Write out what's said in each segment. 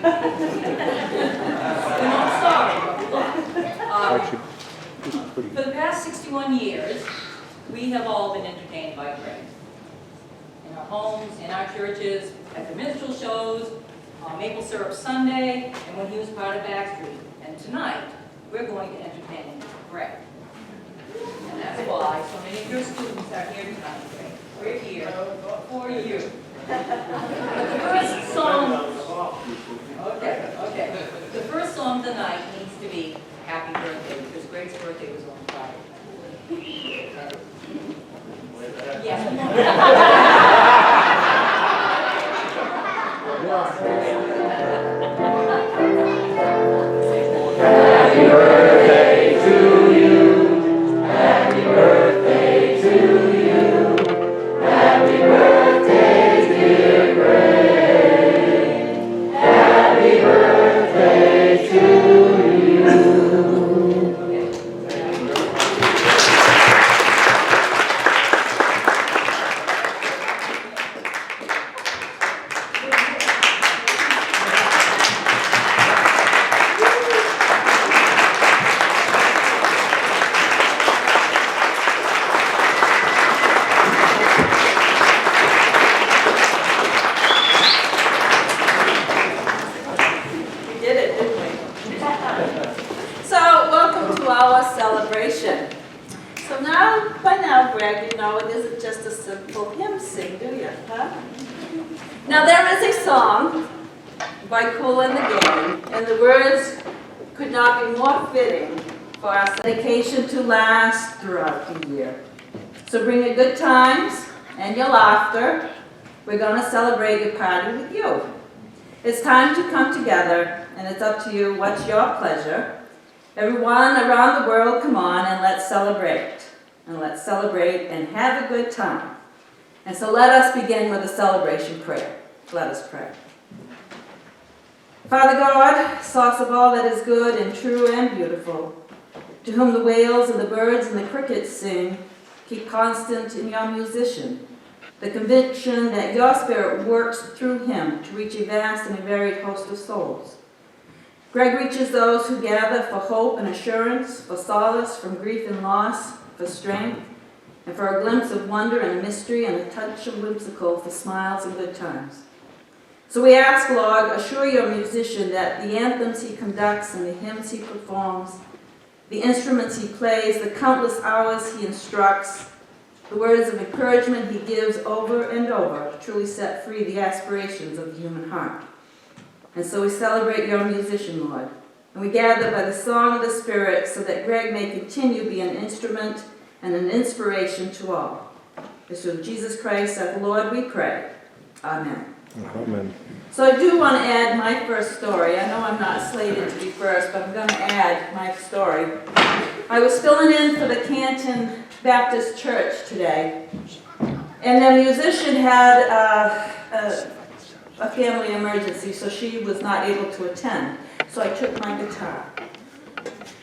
For the past 61 years, we have all been entertained by Greg. In our homes, in our churches, at the minstrel shows, on Maple Syrup Sunday, and when he was part of Backstreet. And tonight, we're going to entertain Greg. And that's why so many of your students are here tonight, Greg. We're here for you. The first song, okay. The first song tonight needs to be Happy Birthday, because Greg's birthday was on Friday. Yes. Happy birthday to you. Happy birthday to you. Happy birthday, dear Greg. Happy birthday to you. Now there is a song by Kool and the Gang, and the words could not be more fitting for our dedication to last throughout the year. So bring your good times and your laughter. We're going to celebrate your party with you. It's time to come together, and it's up to you what's your pleasure. Everyone around the world, come on and let's celebrate. And let's celebrate and have a good time. And so let us begin with a celebration prayer. Let us pray. Father God, source of all that is good and true and beautiful, to whom the whales and the birds and the crickets sing, keep constant in your musician the conviction that your spirit works through him to reach a vast and a varied host of souls. Greg reaches those who gather for hope and assurance, for solace from grief and loss, for strength, and for a glimpse of wonder and mystery and a touch of whimsical for smiles and good times. So we ask, Lord, assure your musician that the anthems he conducts and the hymns he performs, the instruments he plays, the countless hours he instructs, the words of encouragement he gives over and over truly set free the aspirations of the human heart. And so we celebrate your musician, Lord, and we gather by the song of the Spirit so that Greg may continue to be an instrument and an inspiration to all. It's through Jesus Christ, our Lord, we pray. Amen. Amen. So I do want to add my first story. I know I'm not slated to be first, but I'm going to add my story. I was filling in for the Canton Baptist Church today, and the musician had a family emergency, so she was not able to attend. So I took my guitar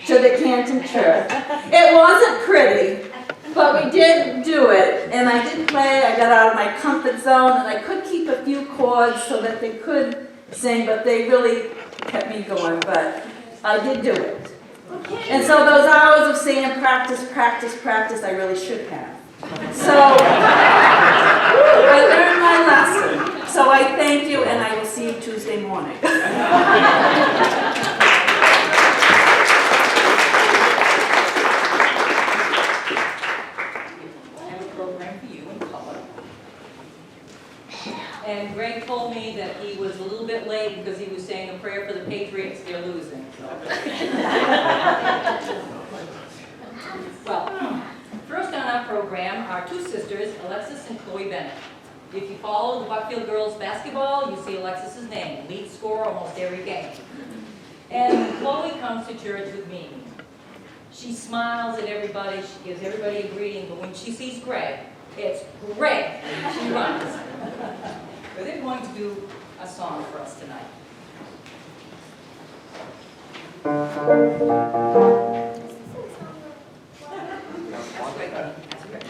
to the Canton Church. It wasn't pretty, but we did do it, and I did play. I got out of my comfort zone, and I could keep a few chords so that they could sing, but they really kept me going, but I did do it. And so those hours of saying practice, I really should have. So I learned my lesson. So I thank you, and I will see you Tuesday morning. And Greg told me that he was a little bit late because he was saying a prayer for the Patriots. They're losing. Well, first on our program are two sisters, Alexis and Chloe Bennett. If you follow the Buckfield girls basketball, you see Alexis's name, lead scorer almost every game. And Chloe comes to church with me. She smiles at everybody, she gives everybody a greeting, but when she sees Greg, it's Greg, and she runs. But they're going to do a song for us tonight. That's great. That's great.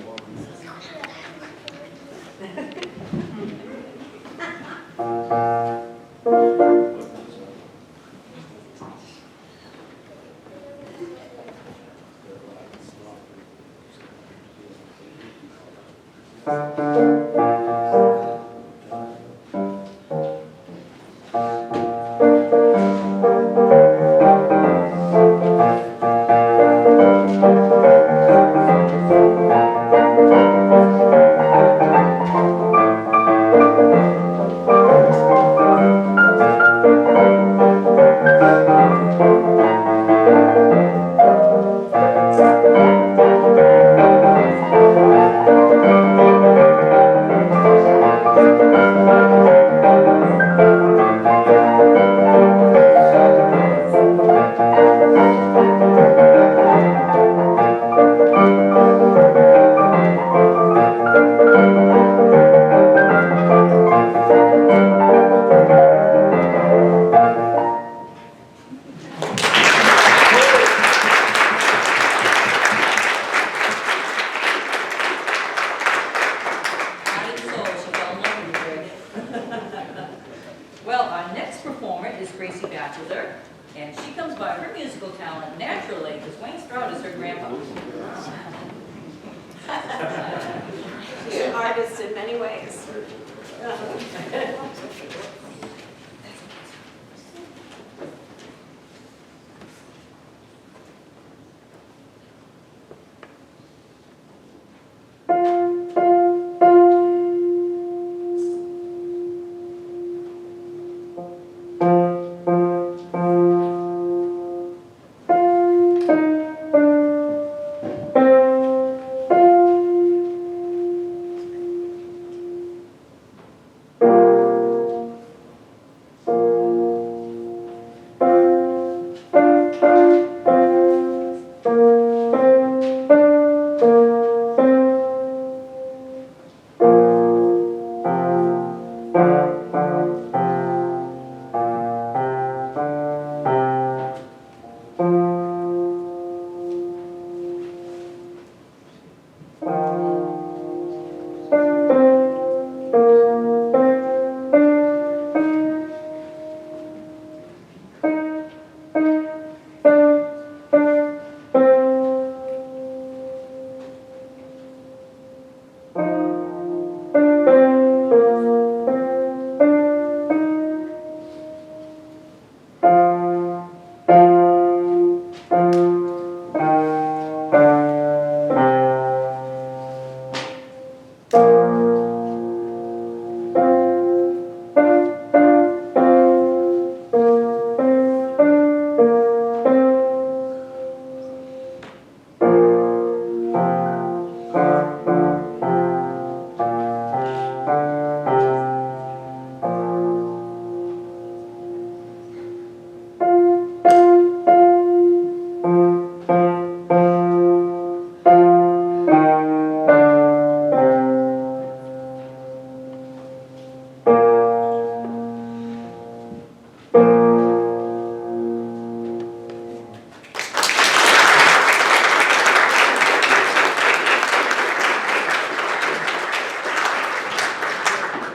Well, our next performer is Racioppi, and she comes by her musical talent naturally, because Wayne Strout is her grandpa. She's an artist in many ways.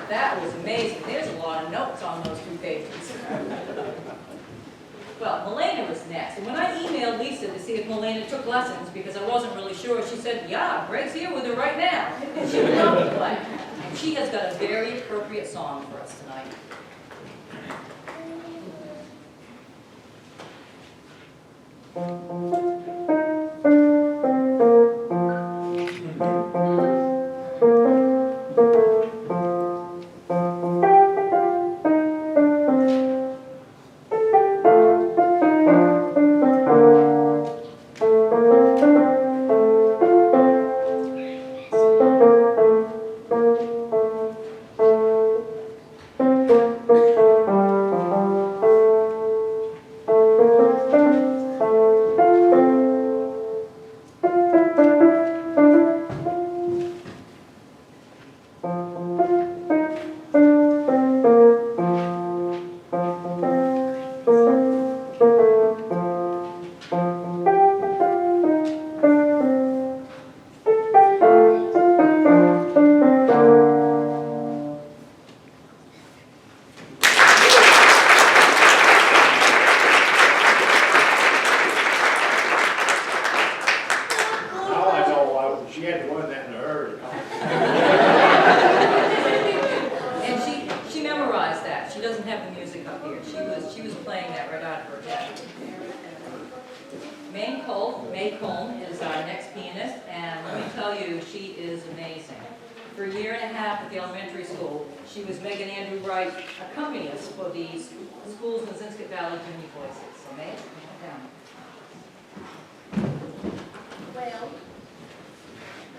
That was amazing. There's a lot of notes on those 2 pages. Well, Milena was next, and when I emailed Lisa to see if Milena took lessons, because I wasn't really sure, she said, yeah, Greg's here with her right now. And she would love to play. And she has got a very appropriate song for us tonight. up here. She was playing that right out of her head. May Colm is our next pianist, and let me tell you, she is amazing. For a year and a half at the elementary school, she was Megan Andrew Wright accompanist for the school's Mazinska Valley Junior Voices. So May, come down. Well,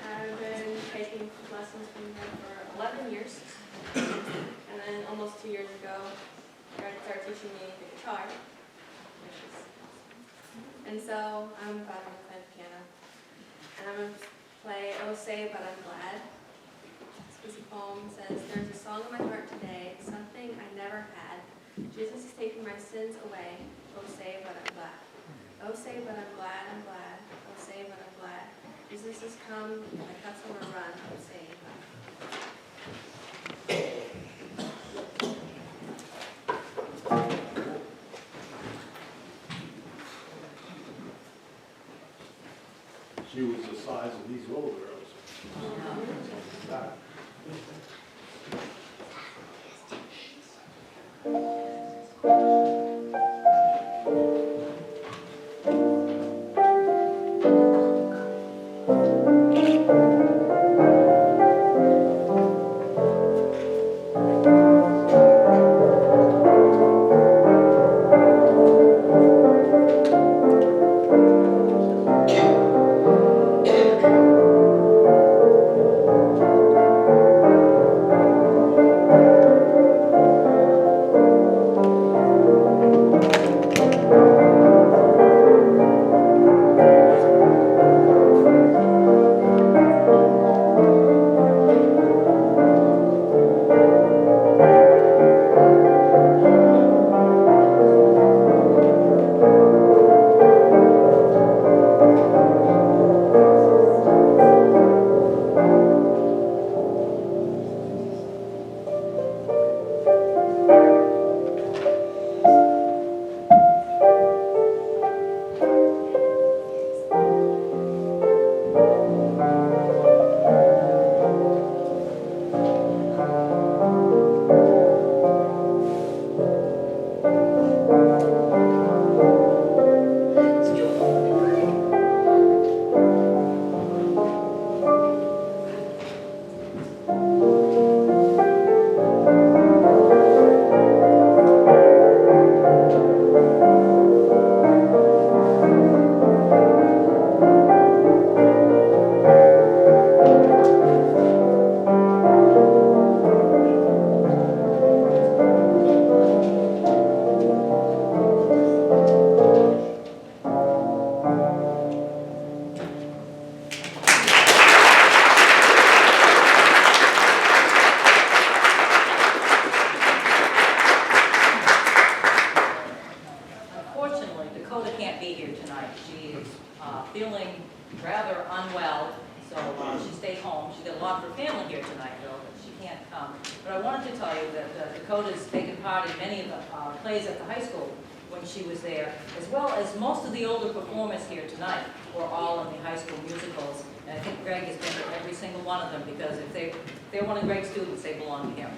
I've been taking lessons from her for 11 years. And then almost 2 years ago, she started teaching me the guitar. And so I'm about to play the piano. And I'm going to play Oh Say But I'm Glad. This poem says, there's a song in my heart today, something I never had. Jesus is taking my sins away. Oh say but I'm glad. Oh say but I'm glad, I'm glad. Oh say but I'm glad. Jesus has come, I got somewhere to run. Oh say She was the size of these little girls. That. feeling rather unwell, so she stayed home. She got a lot of her family here tonight, though, but she can't come. But I wanted to tell you that Dakota's taken part in many of the plays at the high school when she was there, as well as most of the older performers here tonight were all in the high school musicals. And I think Greg has been to every single one of them, because if they're one of Greg's students, they belong to him.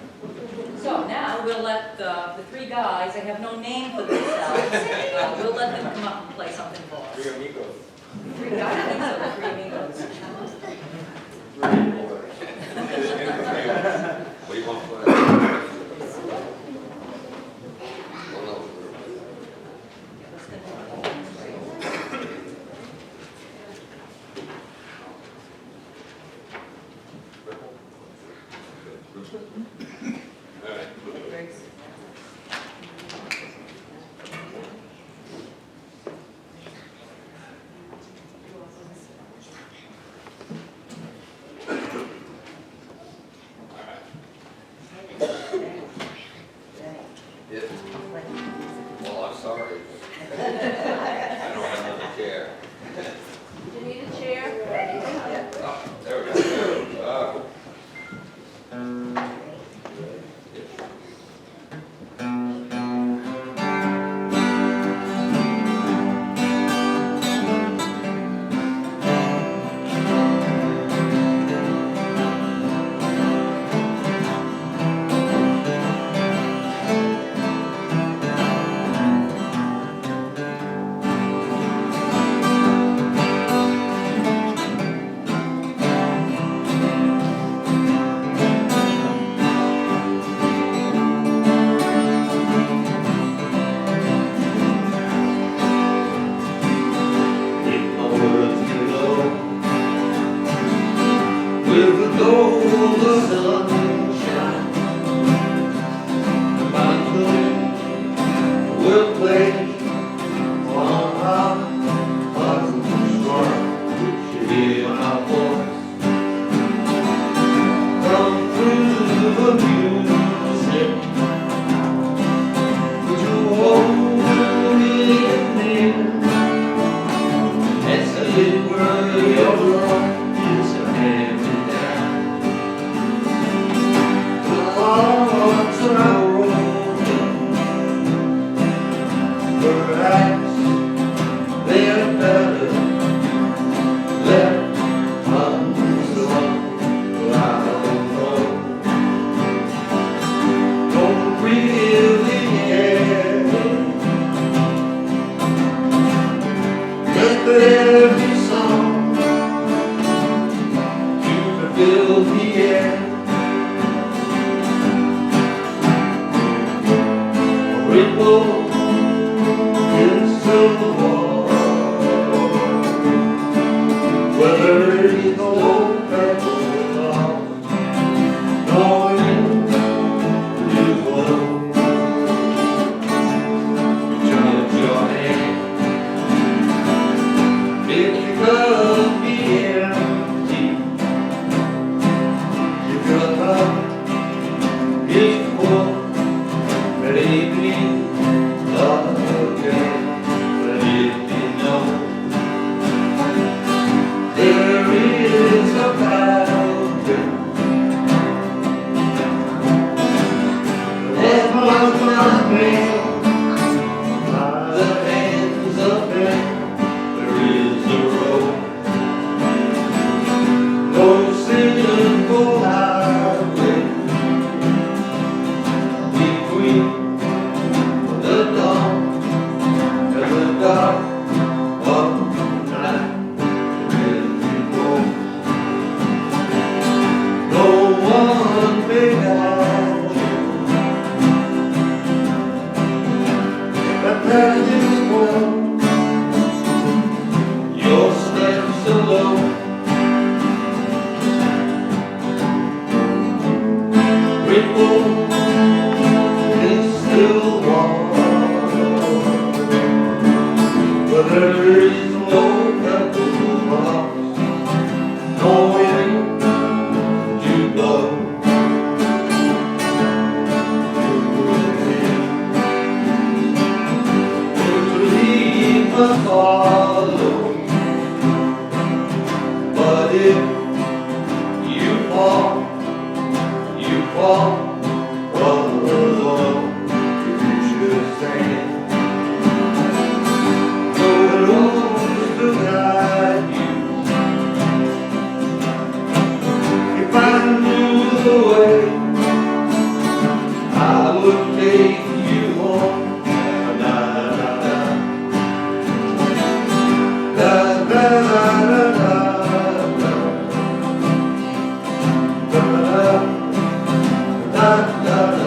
So now we'll let the three guys, they have no name for themselves, we'll let them come up and play something for us. Three amigos. Three guys, I think so, the three amigos. What do you want to play? Well, I'm sorry. I don't have another chair. You need a chair? Oh, there we go. Thank will play on our storm. You hear my voice come through the music. Would you hold me near and say where your love is a hand me down? The hearts are rolling, perhaps they're better left unsung. But I don't know, don't really care. Let there be some to fill the air. A ripple into the water, where there is no purpose lost, knowing you will reach out your hand. If you could be empty, if your cup is full, maybe love again. But if you know there is a fountain that must not fail by the hands of men, there is a road, no sinful highway between the dawn and the dark of night. And you go, no one may guide you, but there is one, your steps alone. Ripple is still water, but there is no pebble lost, no wind to blow. To leave must follow, but if you fall alone. If you should stand, no roads to guide you. If I knew the way, I would take you home. Da da da da da da da da da da da da.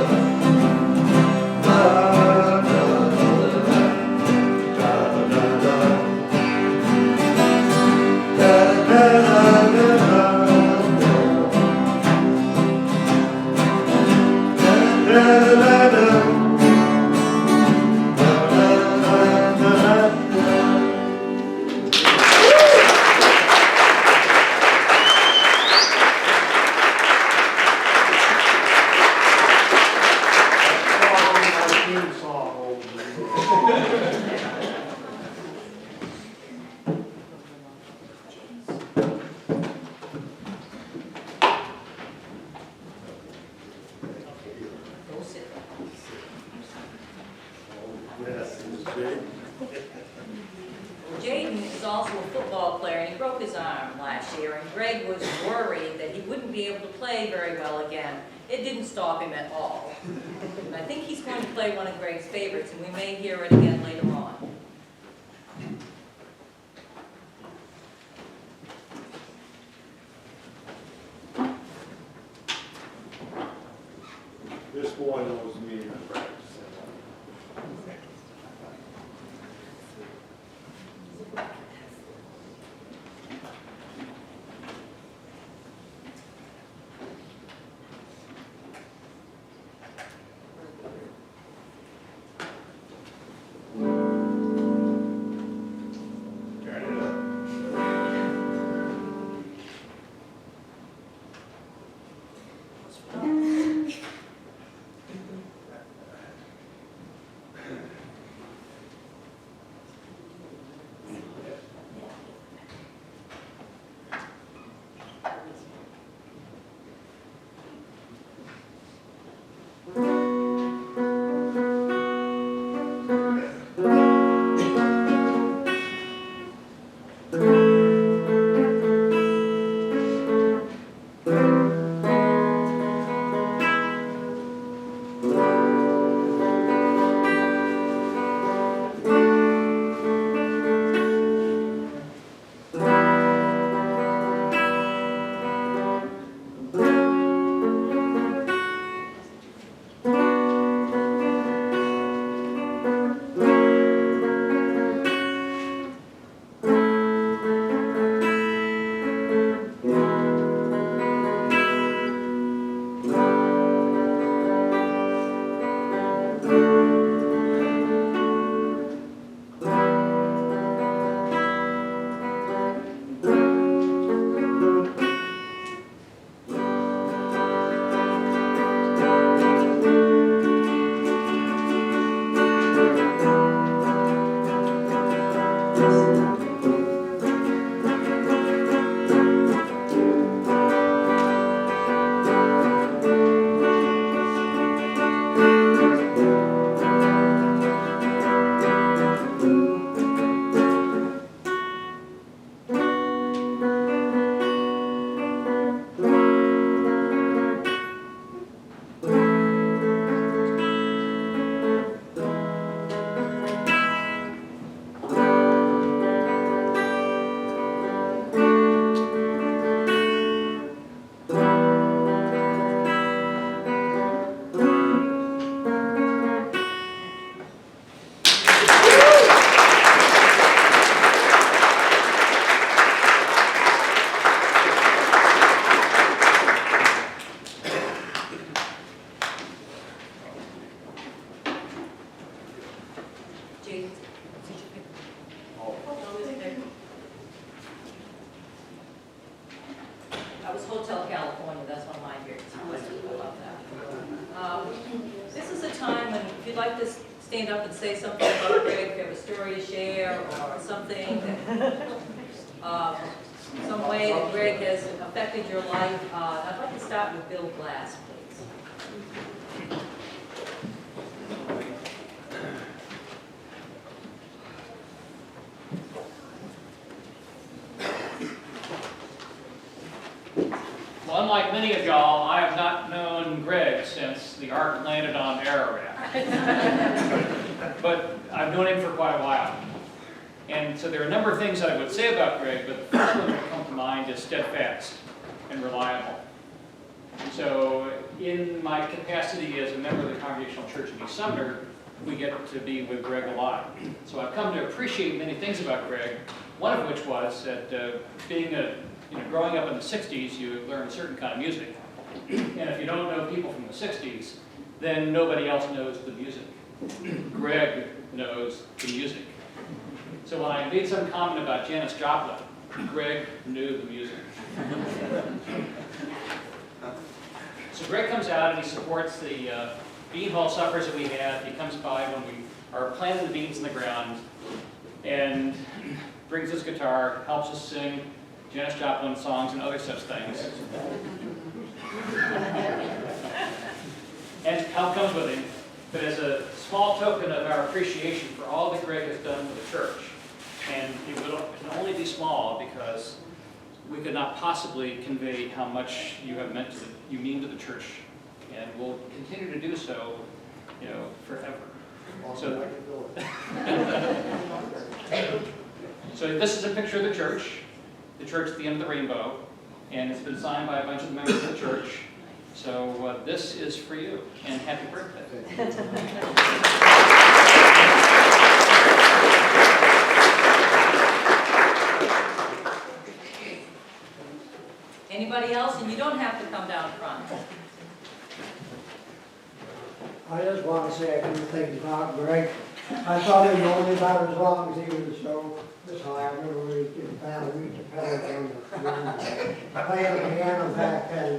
Jaden is also a football player, and he broke his arm last year, and Greg was worried that he wouldn't be able to play very well again. It didn't stop him at all. And I think he's going to play one of Greg's favorites, and we may hear it again later on. This boy knows me in practice. Jake. That was Hotel California, that's one of my favorites. I love that. This is a time when, if you'd like to stand up and say something about Greg, if you have a story to share, or something that, some way that Greg has affected your life, I'd like to start with Bill Glass, please. Well, unlike many of y'all, I have not known Greg since the Ark landed on Ararat. But I've known him for quite a while. And so there are a number of things that I would say about Greg, but the first one that come to mind is steadfast and reliable. So in my capacity as a member of the Congregational Church in East Sumner, we get to be with Greg a lot. So I've come to appreciate many things about Greg, one of which was that growing up in the 60s, you learn a certain kind of music. And if you don't know people from the 60s, then nobody else knows the music. Greg knows the music. So when I made some comment about Janis Joplin, Greg knew the music. So Greg comes out and he supports the bean hall suppers that we have. He comes by when we are planting the beans in the ground and brings his guitar, helps us sing Janis Joplin songs and other such things. And help comes with him. But as a small token of our appreciation for all that Greg has done for the church, and it can only be small because we could not possibly convey how much you have meant you mean to the church, and will continue to do so, forever. So this is a picture of the church at the end of the rainbow, and it's been signed by a bunch of members of the church. So this is for you, and happy birthday. Anybody else? And you don't have to come down front. I just want to say a few things about Greg. I thought he known about as long as he was so this high. I remember we did battle, we used to pedal down the playing the piano back then.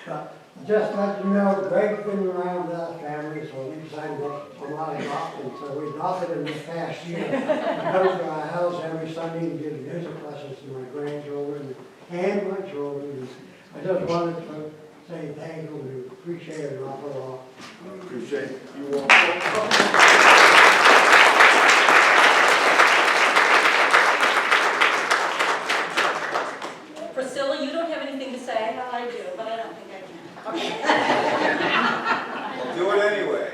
But just let you know, Greg's been around that family, so we signed up a lot of often. So we adopted him this past year. He comes to our house every Sunday and gives music lessons to my grandchildren and my children. I just wanted to say thank you. We appreciate it an awful lot. I appreciate you all. Priscilla, you don't have anything to say? Well, I do, but I don't think I can. I'll do it anyway.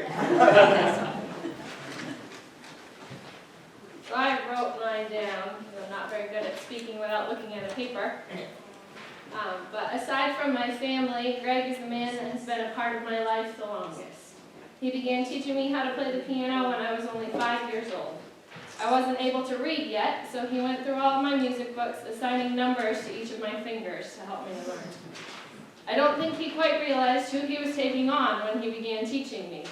So I wrote mine down, because I'm not very good at speaking without looking at a paper. But aside from my family, Greg is the man that has been a part of my life the longest. He began teaching me how to play the piano when I was only 5 years old. I wasn't able to read yet, so he went through all of my music books, assigning numbers to each of my fingers to help me learn. I don't think he quite realized who he was taking on when he began teaching me.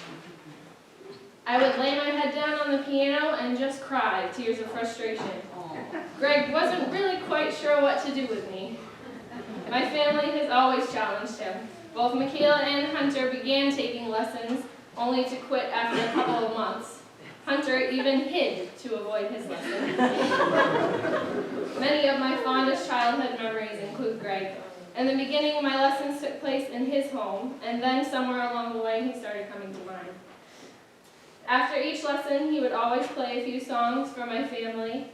I would lay my head down on the piano and just cry, tears of frustration. Greg wasn't really quite sure what to do with me. My family has always challenged him. Both Michaela and Hunter began taking lessons, only to quit after a couple of months. Hunter even hid to avoid his lesson. Many of my fondest childhood memories include Greg. In the beginning, my lessons took place in his home, and then somewhere along the way, he started coming to mine. After each lesson, he would always play a few songs for my family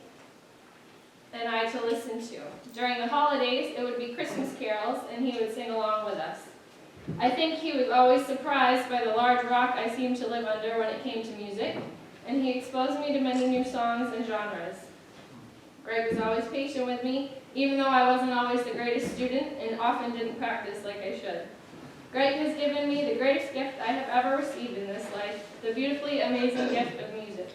and I to listen to. During the holidays, it would be Christmas carols, and he would sing along with us. I think he was always surprised by the large rock I seemed to live under when it came to music, and he exposed me to many new songs and genres. Greg was always patient with me, even though I wasn't always the greatest student and often didn't practice like I should. Greg has given me the greatest gift I have ever received in this life, the beautifully amazing gift of music.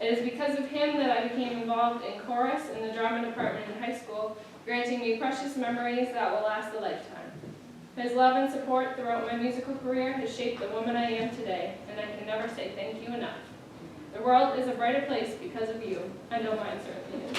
It is because of him that I became involved in chorus in the drama department in high school, granting me precious memories that will last a lifetime. His love and support throughout my musical career has shaped the woman I am today, and I can never say thank you enough. The The world is a brighter place because of you. I know mine certainly is.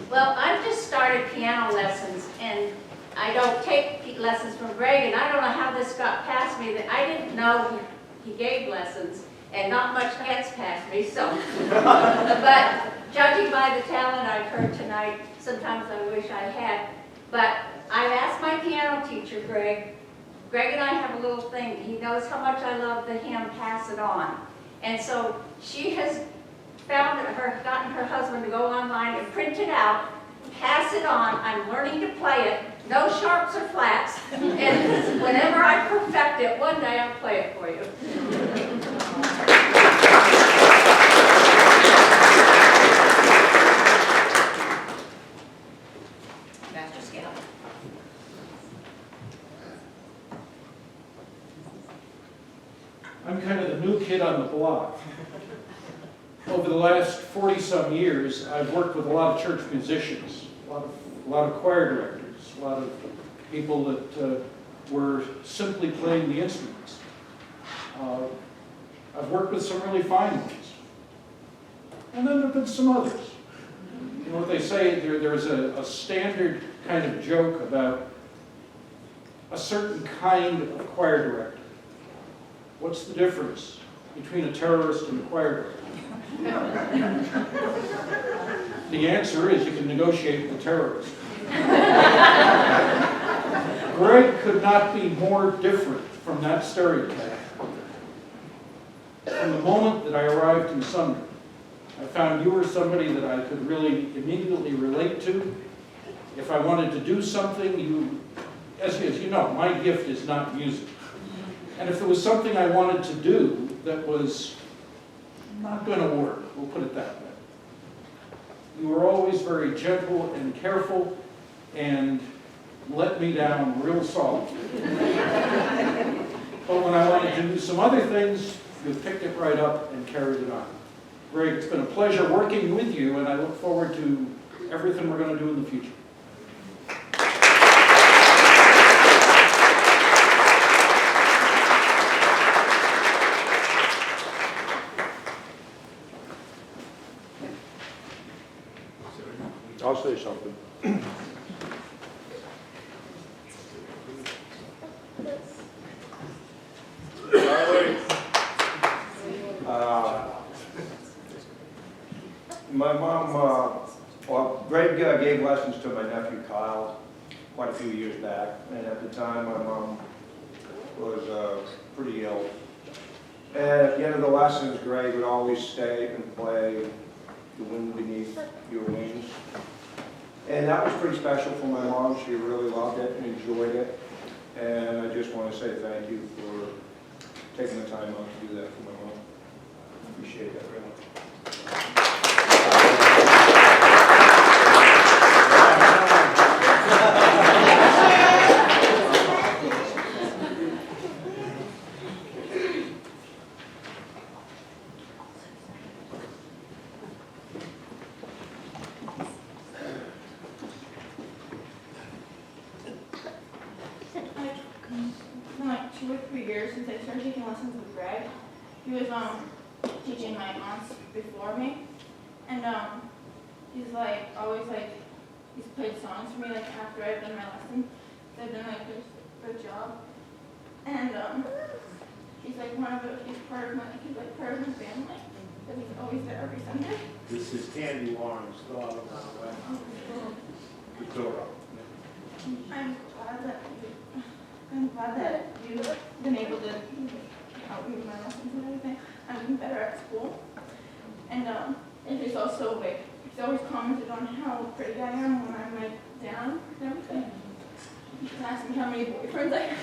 Well, I've just started piano lessons, and I don't take lessons from Greg, and I don't know how this got past me, that I didn't know he gave lessons, and not much gets past me, so. But judging by the talent I've heard tonight, sometimes I wish I had. But I've asked my piano teacher, Greg and I have a little thing, he knows how much I love the hymn, Pass It On. And so she has gotten her husband to go online and print it out, pass it on. I'm learning to play it, no sharps or flats, and whenever I perfect it, one day I'll play it for you. Master Scout. I'm kind of the new kid on the block. Over the last 40-some years, I've worked with a lot of church musicians, a lot of choir directors, a lot of people that were simply playing the instruments. I've worked with some really fine ones. And then there have been some others. You know what they say, there's a standard kind of joke about a certain kind of choir director. What's the difference between a terrorist and a choir director? The answer is you can negotiate with the terrorist. Greg could not be more different from that stereotype. From the moment that I arrived in Sumner, I found you were somebody that I could really immediately relate to. If I wanted to do something, as you know, my gift is not music. And if there was something I wanted to do that was not going to work, we'll put it that way. You were always very gentle and careful and let me down real soft. But when I wanted to do some other things, you picked it right up and carried it on. Greg, it's been a pleasure working with you, and I look forward to everything we're going to do in the future. I'll say something. My mom, well, Greg gave lessons to my nephew Kyle quite a few years back, and at the time my mom was pretty ill. And at the end of the lessons, Greg would always stay and play The Wind Beneath Your Wings. And that was pretty special for my mom. She really loved it and enjoyed it. And I just want to say thank you for taking the time out to do that for my mom. I appreciate that very much. Like 2 or 3 years since I started taking lessons with Greg. He was teaching my aunts before me, and he's like always like he's played songs for me like after I've done my lesson. So I've done like a good job, and he's like he's part of my family because he's always there every Sunday. This is Candy Warren's daughter, by the way. Victoria. I'm glad that you've been able to help me with my lessons and everything. I'm getting better at school. And he's also like, he's always commented on how pretty I am when I'm like down and everything. He's asked me how many boyfriends I have.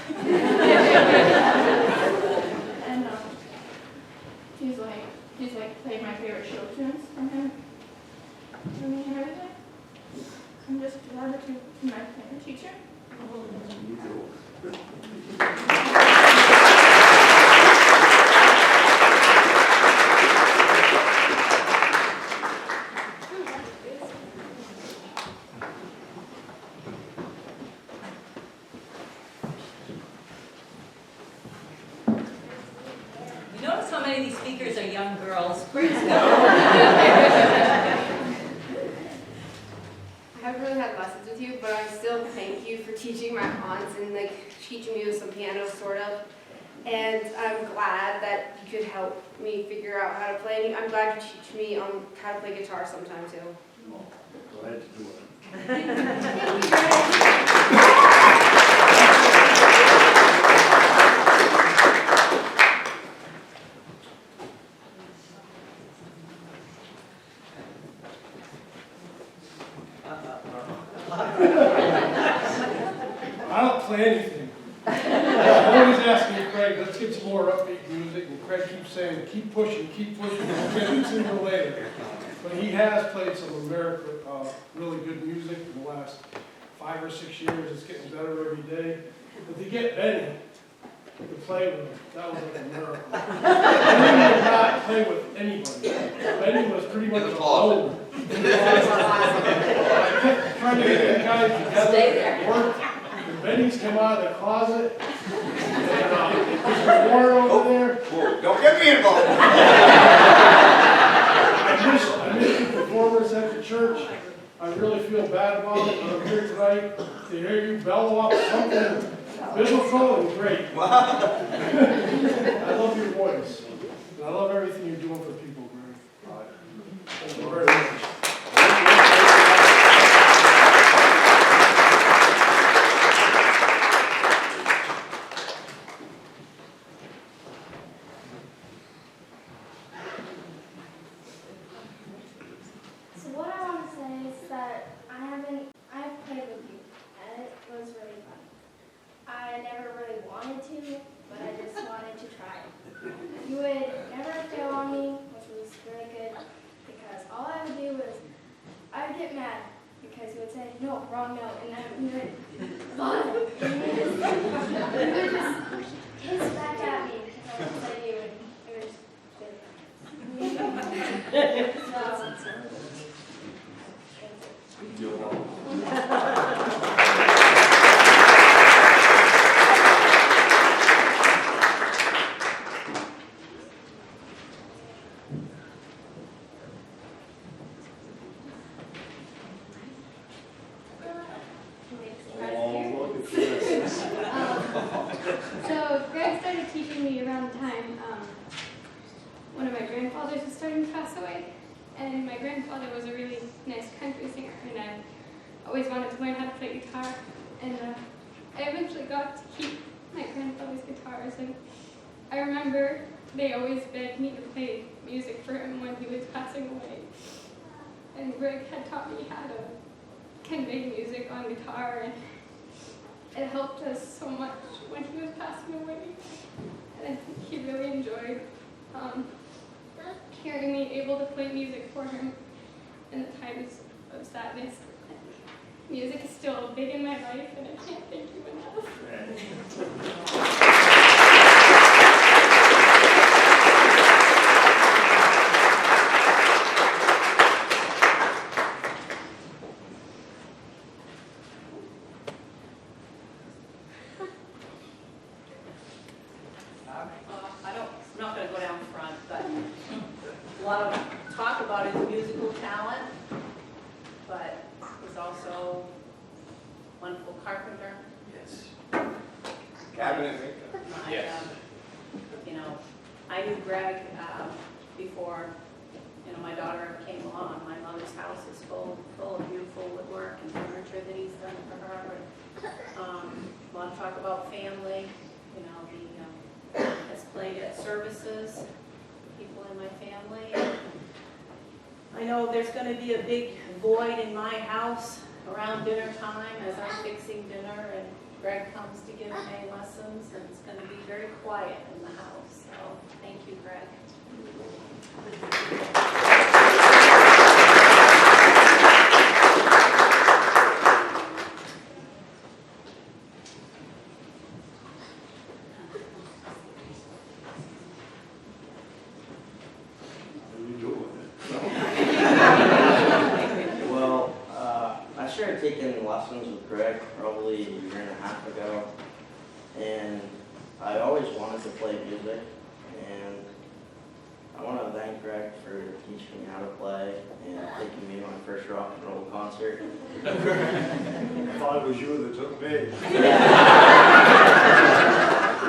And he's like played my favorite show tunes from him for me and everything. I'm just glad that you're my piano teacher. many of these speakers are young girls. Great. I haven't really had lessons with you, but I still thank you for teaching my aunts and like teaching me with some piano, sort of. And I'm glad that you could help me figure out how to play. I'm glad you teach me how to play guitar sometime too. Glad to do it. Thank you, Greg. I don't play anything. I'm always asking Craig, let's get some more upbeat music, and Craig keeps saying, keep pushing, we'll get it sooner or later. But he has played some really good music in the last 5 or 6 years. It's getting better every day. But to get Benny to play with him, that was like a miracle. Benny would not play with anybody. Benny was pretty much alone. I kept trying to get the guys together at work. And Benny's come out of the closet. And Mr. Warren over there. Whoa, don't get me involved. I miss the performers at the church. I really feel bad about it, but I'm here tonight to hear you bellow out something biblical and great. I love your voice. And I love everything you're doing for people, Greg. Thank you very much. So what I want to say is that I've played with you, and it was really fun. I never really wanted to, but I just wanted to try it. You would never fail on me, which was really good, because all I would do was, I would get mad, because you would say, no, wrong note, and then you would, and you would just hiss back at me, because I would play you, and it was really fun. So Greg started teaching me around the time one of my grandfathers was starting to pass away, and my grandfather was a really nice country singer, and I always wanted to learn how to play guitar, and I eventually got to keep my grandfather's guitars, and I remember they always begged me to play music for him when he was passing away, and Greg had taught me how to convey music on guitar, and it helped us so much when he was passing away, and I think he really enjoyed hearing me able to play music for him in the times of sadness. Music is still big in my life, and I can't thank you enough. I'm not going to go down front, but a lot of talk about his musical talent, but he's also a wonderful carpenter. Yes. Cabinet maker. Yes. I knew Greg before, my daughter ever came along. My mother's house is full of beautiful woodwork and furniture that he's done for her. And, want to talk about family, he has played at services, people in my family. I know there's going to be a big void in my house around dinner time as I'm fixing dinner, and Greg comes to give me lessons, and it's going to be very quiet in the house. So thank you, Greg. Well, I started taking lessons with Greg probably a year and a half ago, and I always wanted to play music, and I want to thank Greg for teaching me how to play and taking me to my first rock and roll concert. I thought it was you that took me. It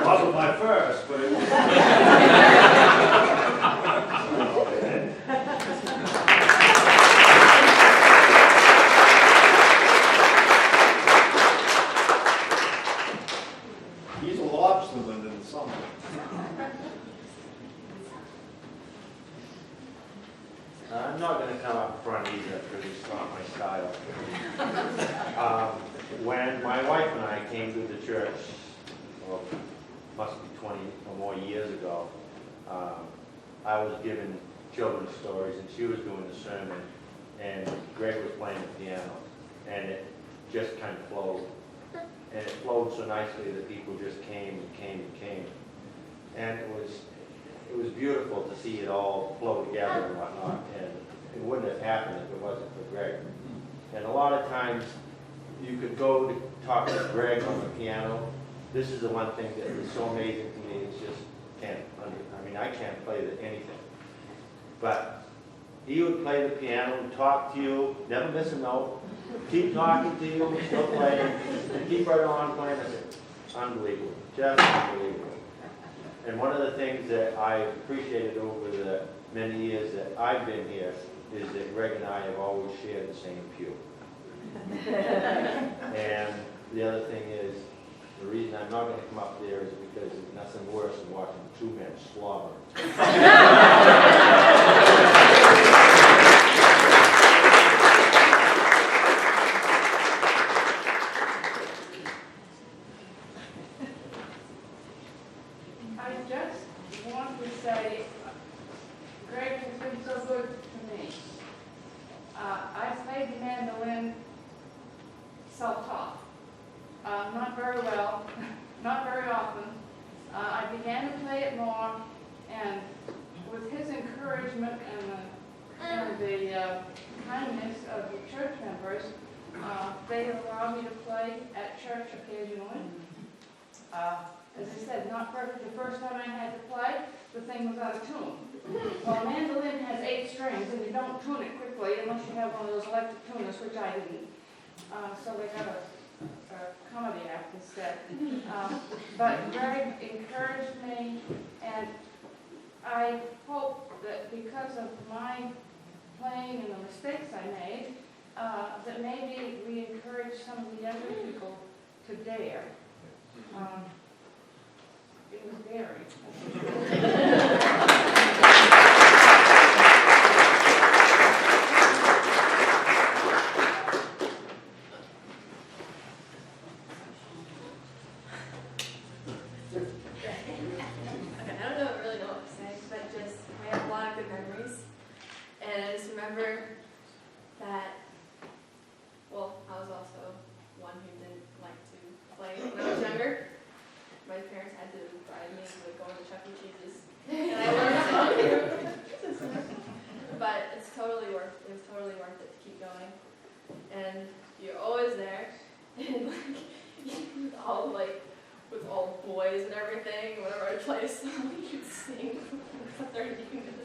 wasn't my first, but it was. He's a lobsterman in the summer. I'm not going to come up front either because it's not my style. When my wife and I came to the church, well, must be 20 or more years ago, I was given children's stories and she was doing the sermon and Greg was playing the piano and it just kind of flowed. And it flowed so nicely that people just came and came and came. And it was beautiful to see it all flow together and whatnot. And it wouldn't have happened if it wasn't for Greg. And a lot of times you could go to talk to Greg on the piano. This is the one thing that is so amazing to me. It's just I can't play anything. But he would play the piano and talk to you, never miss a note, keep talking to you, still playing, and keep right on playing. It's unbelievable, just unbelievable. And one of the things that I've appreciated over the many years that I've been here is that Greg and I have always shared the same pew. And the other thing is, the reason I'm not going to come up there is because there's nothing worse than watching two men slobber. I just want to say, Greg has been so good to me. I played the mandolin self-taught. Not very well, not very often. I began to play it more, and with his encouragement and the kindness of the church members, they allowed me to play at church occasionally. As I said, not perfect the first time I had to play, the thing was out of tune. Well, a mandolin has 8 strings, and you don't tune it quickly unless you have one of those electric tuners, which I didn't. So they got a comedy act instead. But Greg encouraged me, and I hope that because of my playing and the mistakes I made, that maybe we encourage some of the younger people to dare. It was daring. remember that, well, I was also one who didn't like to play when I was younger. My parents had to drive me to going to Chuch and Cheese's, and I learned how to. But it was totally worth it to keep going. And you're always there, and with all boys and everything, whenever I play a song, you'd sing for 30 minutes.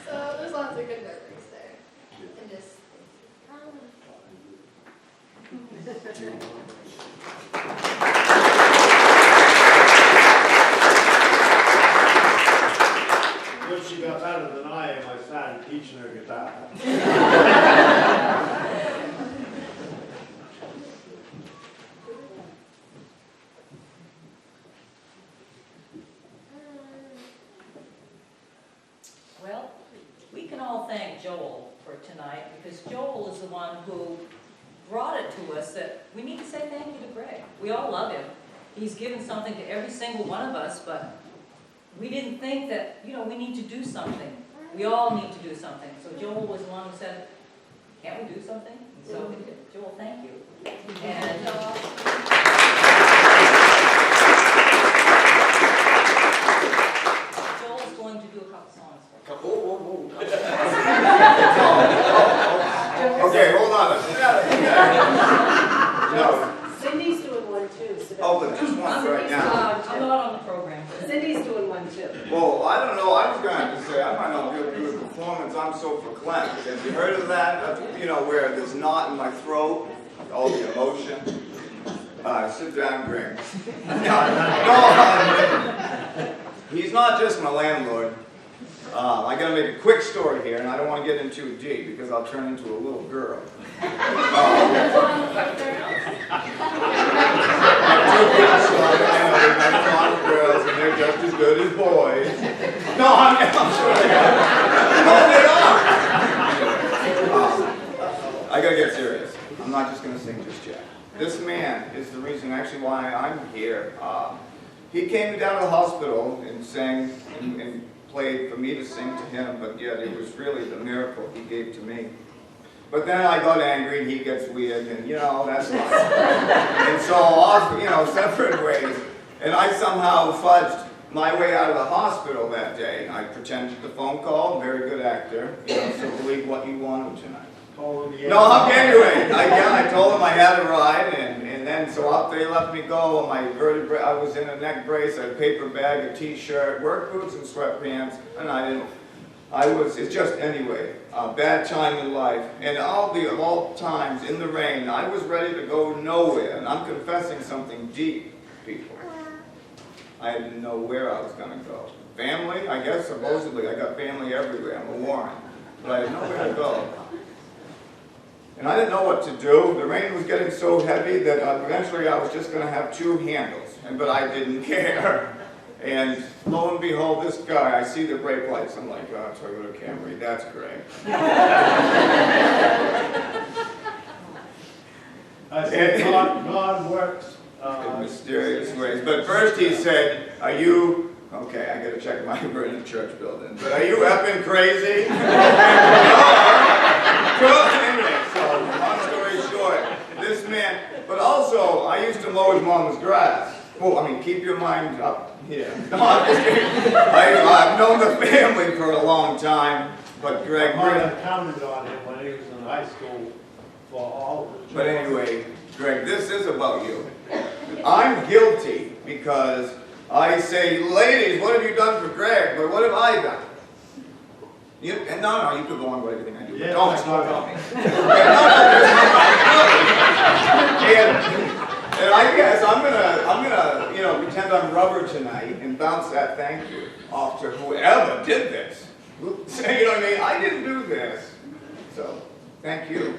So there's lots of good memories there. And just When she got better than I am, I started teaching her guitar. Well, we can all thank Joel for tonight, because Joel is the one who brought it to us that we need to say thank you to Greg. We all love him. He's given something to every single one of us, but we didn't think that, we need to do something. We all need to do something. So Joel was the one who said, can't we do something? And so we did. Joel, thank you. And Joel's going to do a couple songs for us. Okay, hold on. Cindy's doing one too. So Oh, but just one right now. verklempt. Have you heard of that? You know, where there's knot in my throat, all the emotion. Sit down, Greg. No, he's not just my landlord. I gotta make a quick story here, and I don't want to get into it deep because I'll turn into a little girl. Girls, and they're just as good as boys. No, I'm sure they are. No, they are. I gotta get serious. I'm not just gonna sing just yet. This man is the reason actually why I'm here. He came down to the hospital and sang and played for me to sing to him, but yet it was really the miracle he gave to me. But then I got angry and he gets weird, and you know, that's life. And so off, you know, separate ways. And I somehow fudged my way out of the hospital that day. I pretended the phone call, very good actor, you know, so believe what you want to tonight. No, anyway, I told him I had a ride, and then so up they let me go. My vertebrae, I was in a neck brace, a paper bag, a t-shirt, work boots, and sweatpants, and it's just anyway, a bad time in life. And all times in the rain, I was ready to go nowhere, and I'm confessing something deep, people. I didn't know where I was going to go. Family, I guess, supposedly, I got family everywhere. I'm a Warren, but I had nowhere to go. And I didn't know what to do. The rain was getting so heavy that eventually I was just going to have two handles, but I didn't care. And lo and behold, this guy, I see the brake lights. I'm like, oh, Toyota Camry, that's great. I said, God works in mysterious ways. But first he said, are you, okay, I got to check my burning church building, but are you effing crazy? Anyway, so long story short, this man, but also I used to mow his mama's grass. Well, I mean, keep your mind up here. No, I'm just kidding. I've known the family for a long time, but Greg... My mother counted on him when he was in high school for all of the... But anyway, Greg, this is about you. I'm guilty because I say, ladies, what have you done for Greg? But what have I done? No, you could go on with everything I do. Yeah, don't talk about me. And I guess I'm gonna, you know, pretend I'm rubber tonight and bounce that thank you off to whoever did this. You know what I mean? I didn't do this. So, thank you.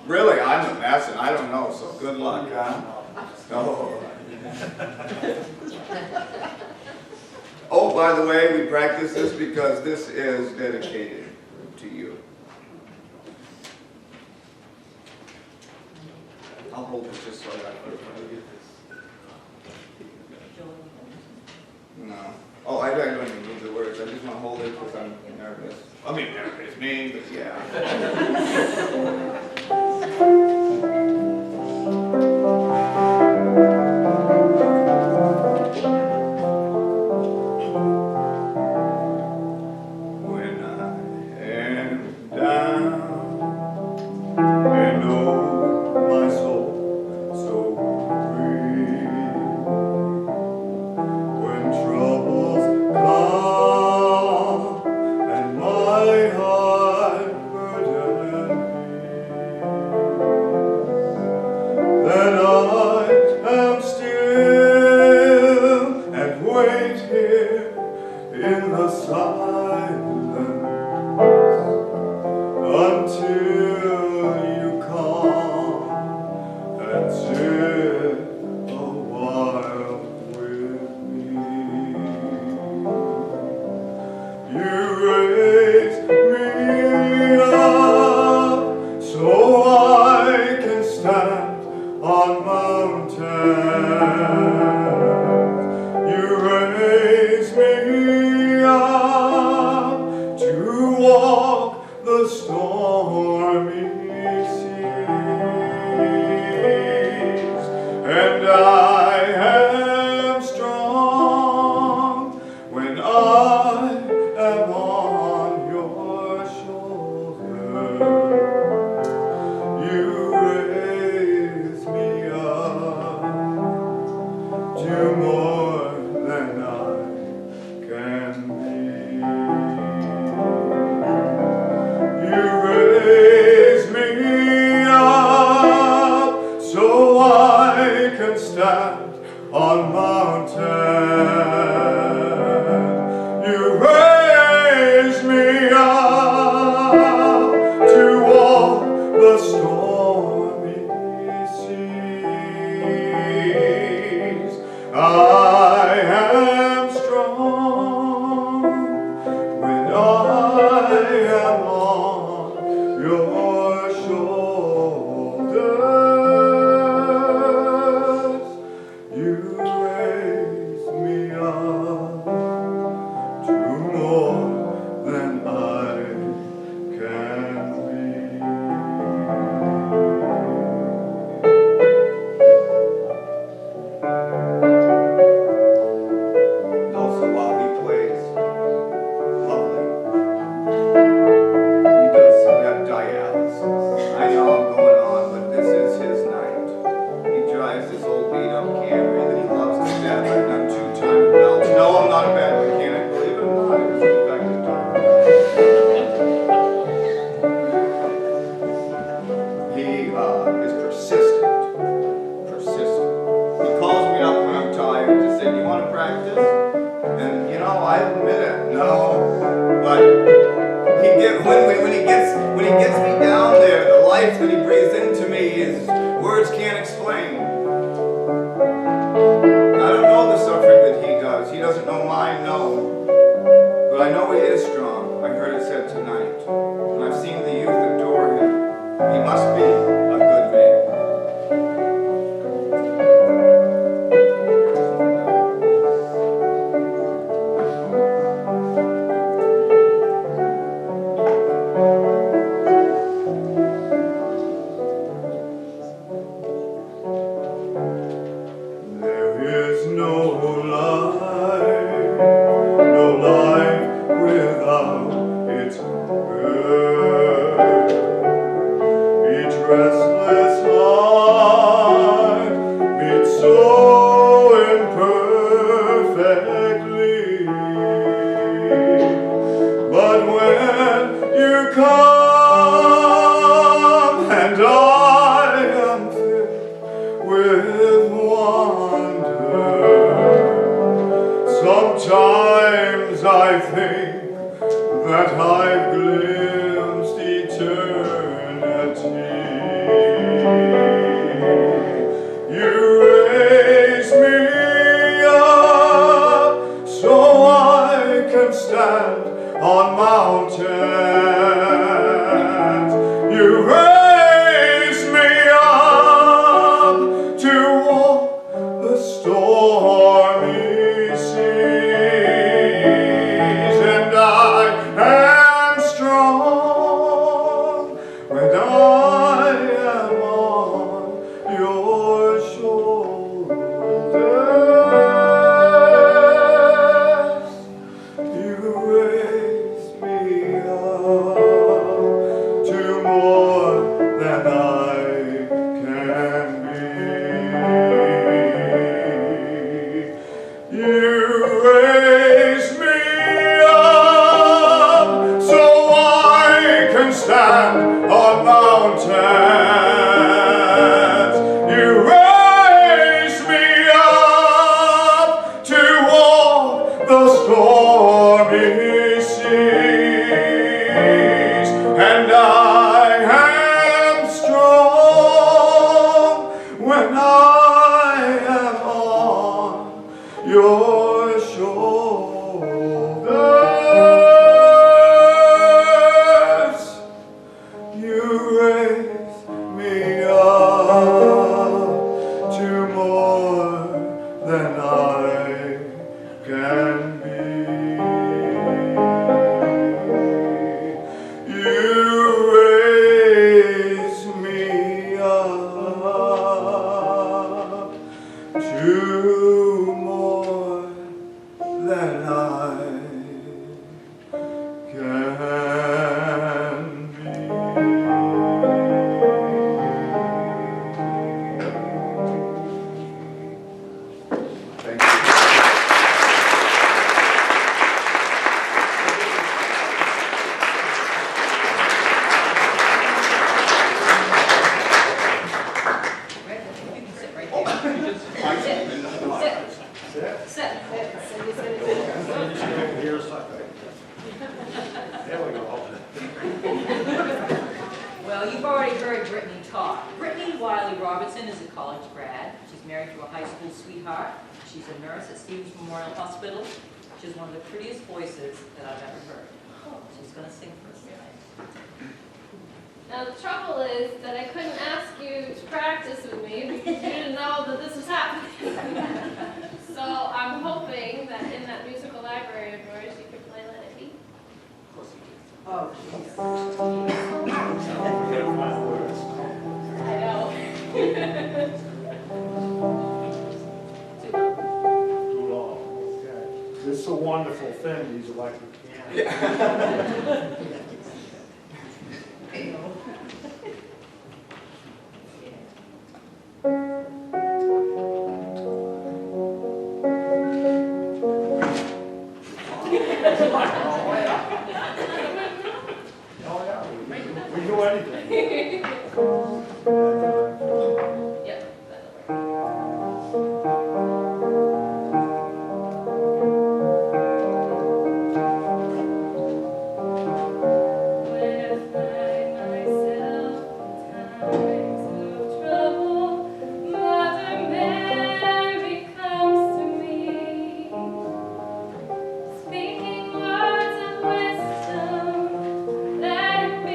Really, I'm a mess and I don't know, so good luck, huh? Oh. Oh, by the way, we practice this because this is dedicated to you. I'll hold it just so I get this. No. Oh, I don't even need the words. I just want to hold it because I'm nervous. I mean, nervous, me, but yeah. stand on mountains. You raise me up to walk the stormy seas. I am strong when I am on your shoulders. You raise me up to more than I can be. Also, while he plays, lovely, he does have dialysis. I know I'm going on, but this is his night. He drives this old beat-up Camry that he loves to death. I've done 2-time belts. No, I'm not a bad mechanic, believe it or not. It was an effective time. He is persistent. He calls me up when I'm tired to say, "Do you want to practice?" And you know, I admit it, no. But when he gets me down there, the life that he breathes into me is words can't explain. I don't know the suffering that he does. He doesn't know mine, no. But I know he is strong. I heard it said tonight. And I've seen the youth adore him. He must be a good man. There is no life without its burden. Each restless heart beats so imperfectly. But when you come and I am filled with wonder, sometimes I think that I've glimpsed eternity. You raise me up so I can stand on mountains. You raise me up to walk the stormy seas, and I am strong when I am on your shoulders. You raise me up to more than I can be. You raise me up so I can stand on mountains. You raise me up to walk the stormy seas, and I am strong when I am on your shoulders. You raise me up to more than I can be. You raise me up to more than I can be. Thank you. Now, you've already heard Brittany talk. Brittany Wiley Robertson is a college grad. She's married to a high school sweetheart. She's a nurse at Stevens Memorial Hospital. She's one of the prettiest voices that I've ever heard. She's going to sing for us tonight. Now the trouble is that I couldn't ask you to practice with me because you didn't know that this was happening. So I'm hoping that in that musical library of yours you could play Let It Be. Oh, I know. Too long. Okay. This is a wonderful thing, these electric pianos. We do anything. Yep. Speaking words of wisdom, let it be.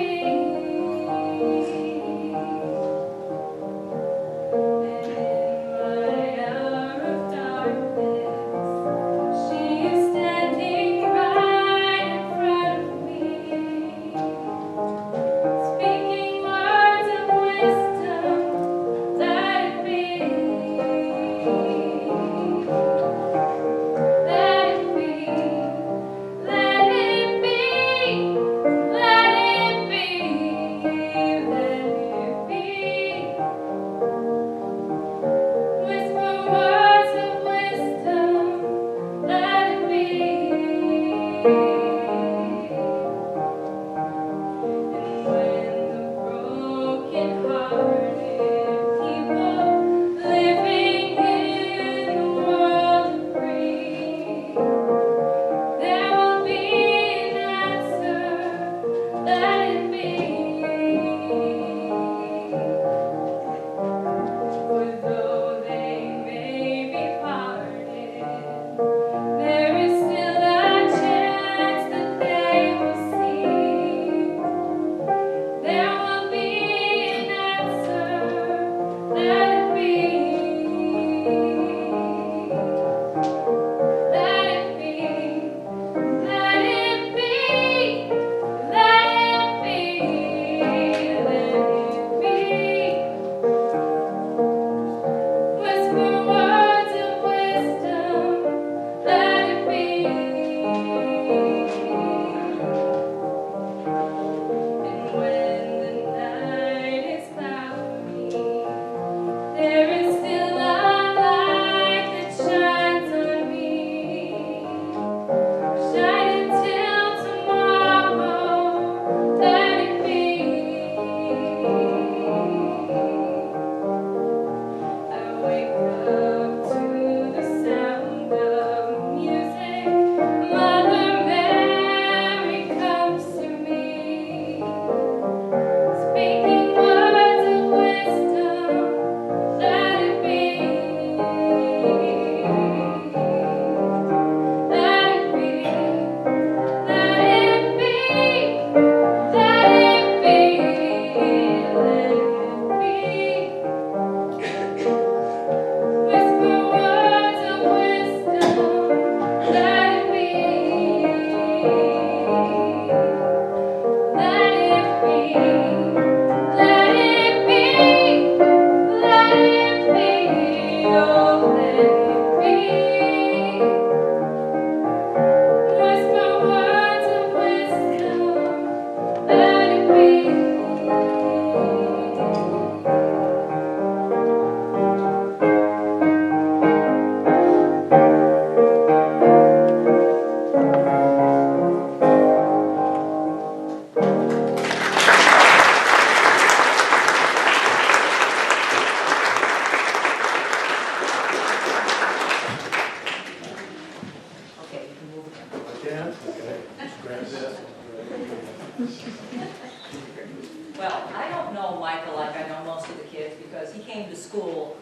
Well, I don't know Michael like I know most of the kids because he came to school,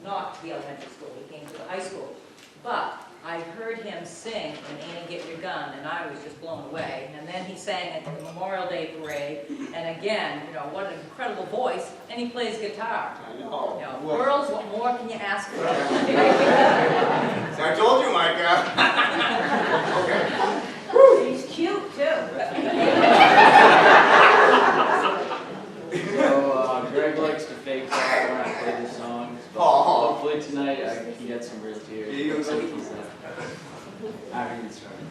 not the elementary school, he came to the high school. But I heard him sing in Annie Get Your Gun, and I was just blown away. And then he sang at the Memorial Day Parade, and again, you know, what an incredible voice, and he plays guitar. I know. You know, girls, what more can you ask for? So I told you, Micah. Okay. He's cute, too. So, Greg likes to fake cry when I play the songs, but hopefully tonight I can get some real tears. After you get started.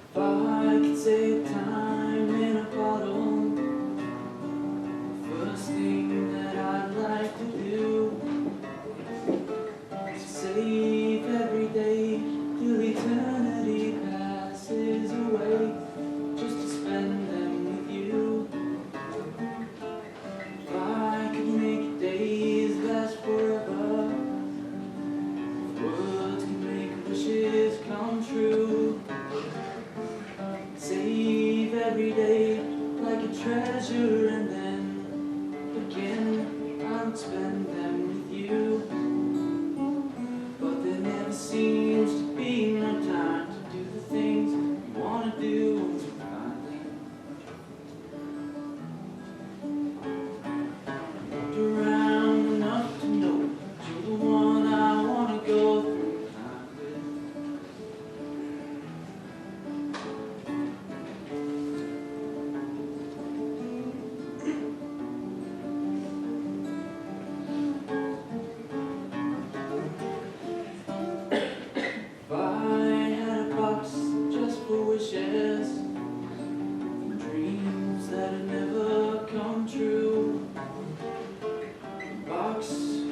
If I could save time in a bottle, first thing that I'd like to do is save every day till eternity passes away, just to spend them with you. If I could make days last forever, if words could make wishes come true, save every day like a treasure, and then again I'll spend them with you. But there never seems to be no time to do the things you want to do once you find them. Looked around enough to know you're the one I want to go through time with. If I had a box just for wishes, for dreams that had never come true, the box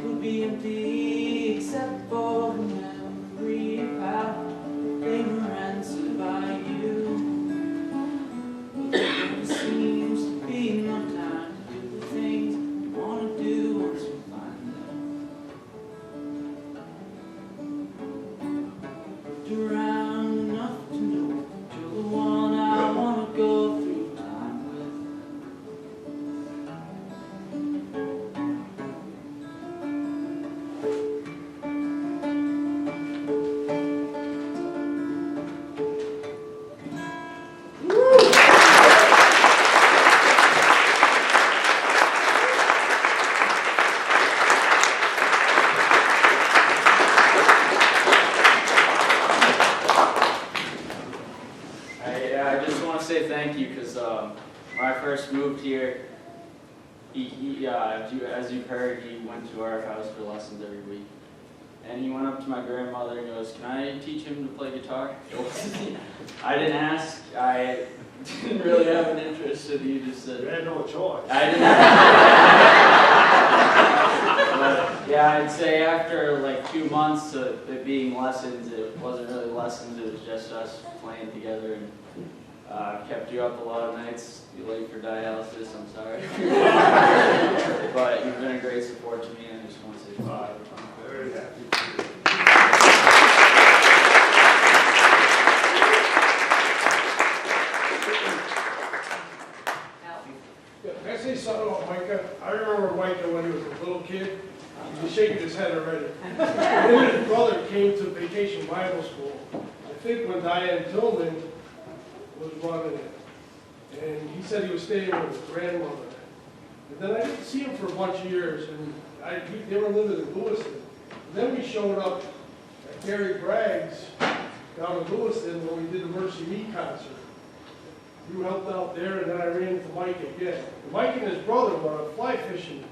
would be empty except for the memory of how they were answered by you. But there never seems to be no time to do the things you want to do once you find them. Looked around enough to know you're the one I want to go through time with. I just want to say thank you because when I first moved here, as you've heard, he went to our house for lessons every week. And he went up to my grandmother and goes, "Can I teach him to play guitar?" I didn't ask. I didn't really have an interest, and he just said... You had no choice. I didn't But, yeah, I'd say after like 2 months of it being lessons, it wasn't really lessons, it was just us playing together, and kept you up a lot of nights. You late for dialysis, I'm sorry. But you've been a great support to me, and I just want to say bye. Very happy. Can I say something about Micah? I remember Micah when he was a little kid. He was shaking his head already. Him and his brother came to Vacation Bible School. I think when Diane Tillman was running it. And he said he was staying with his grandmother. And then I didn't see him for a bunch of years, and they were living in Lewiston. And then we showed up at Gary Bragg's down in Lewiston when we did the Mercy Me concert. You helped out there, and then I ran into Mike again. And Mike and his brother were on a fly fishing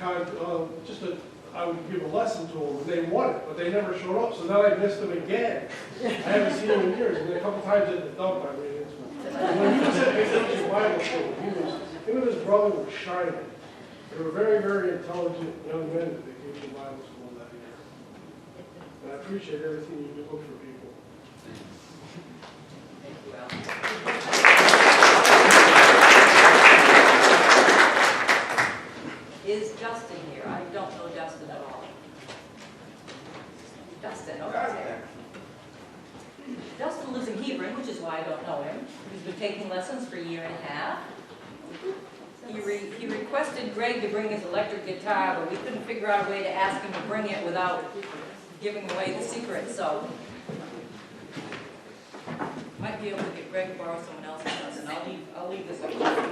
I would give a lesson to them, and they won it, but they never showed up, so then I missed them again. I haven't seen them in years, and then a couple times at the dump I ran into him. And when he was at Vacation Bible School, him and his brother were shining. They were very, very intelligent young men at Vacation Bible School that year. And I appreciate everything you do for people. Thank you, Al. Justin here. I don't know Justin at all. Justin, okay. Justin lives in Hebron, which is why I don't know him. He's been taking lessons for a year and a half. He requested Greg to bring his electric guitar, but we couldn't figure out a way to ask him to bring it without giving away the secret, so might be able to get Greg to borrow someone else's lesson. I'll leave this up to you.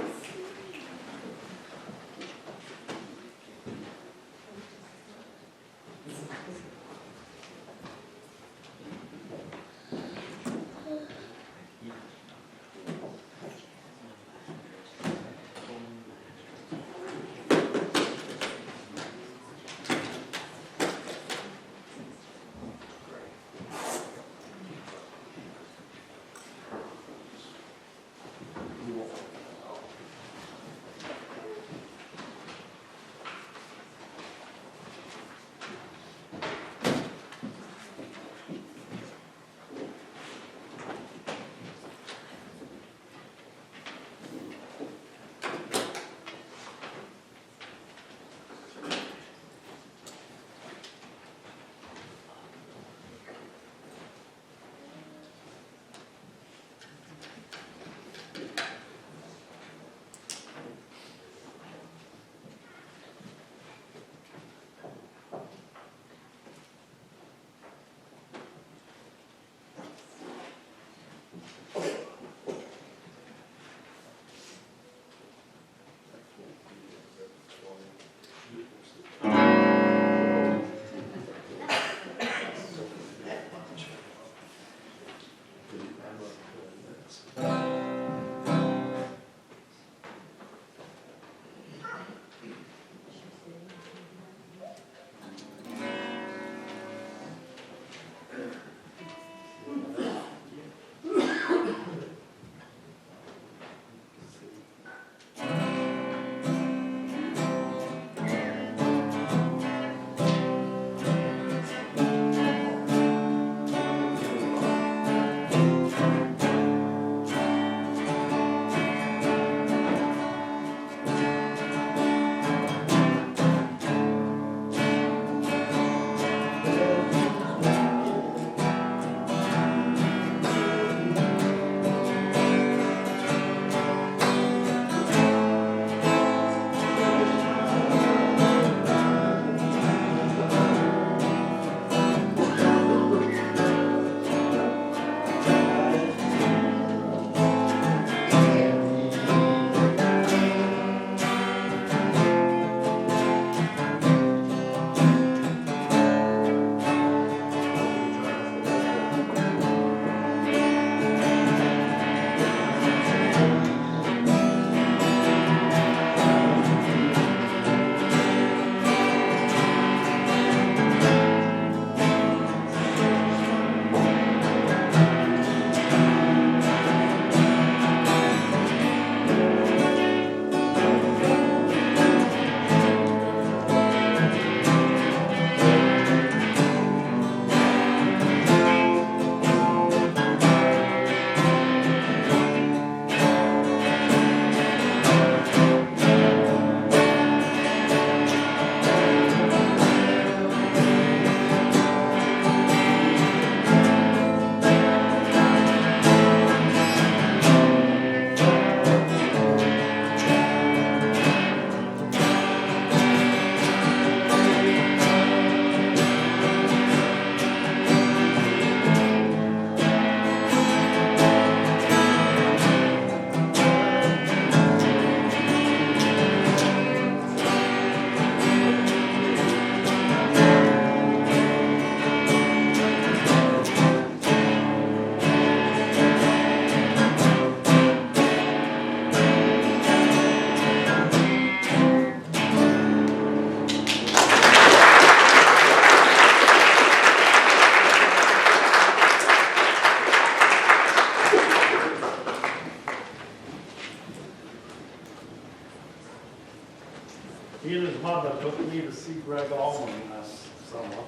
He and his mother took me to see Greg Allman last summer.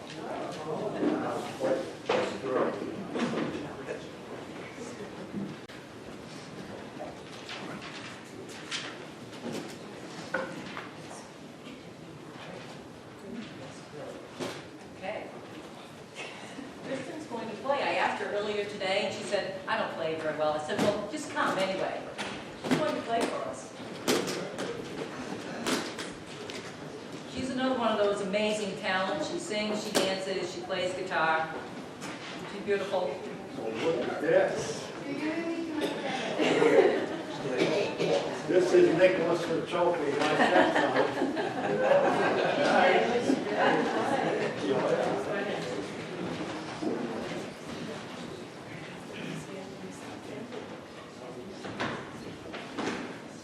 Quite a story. well. I said, well, just come anyway. She's going to play for us. She's another one of those amazing talents. She sings, she dances, she plays guitar. She's beautiful. Yes. This is Nicholas Racioppi, my stepson.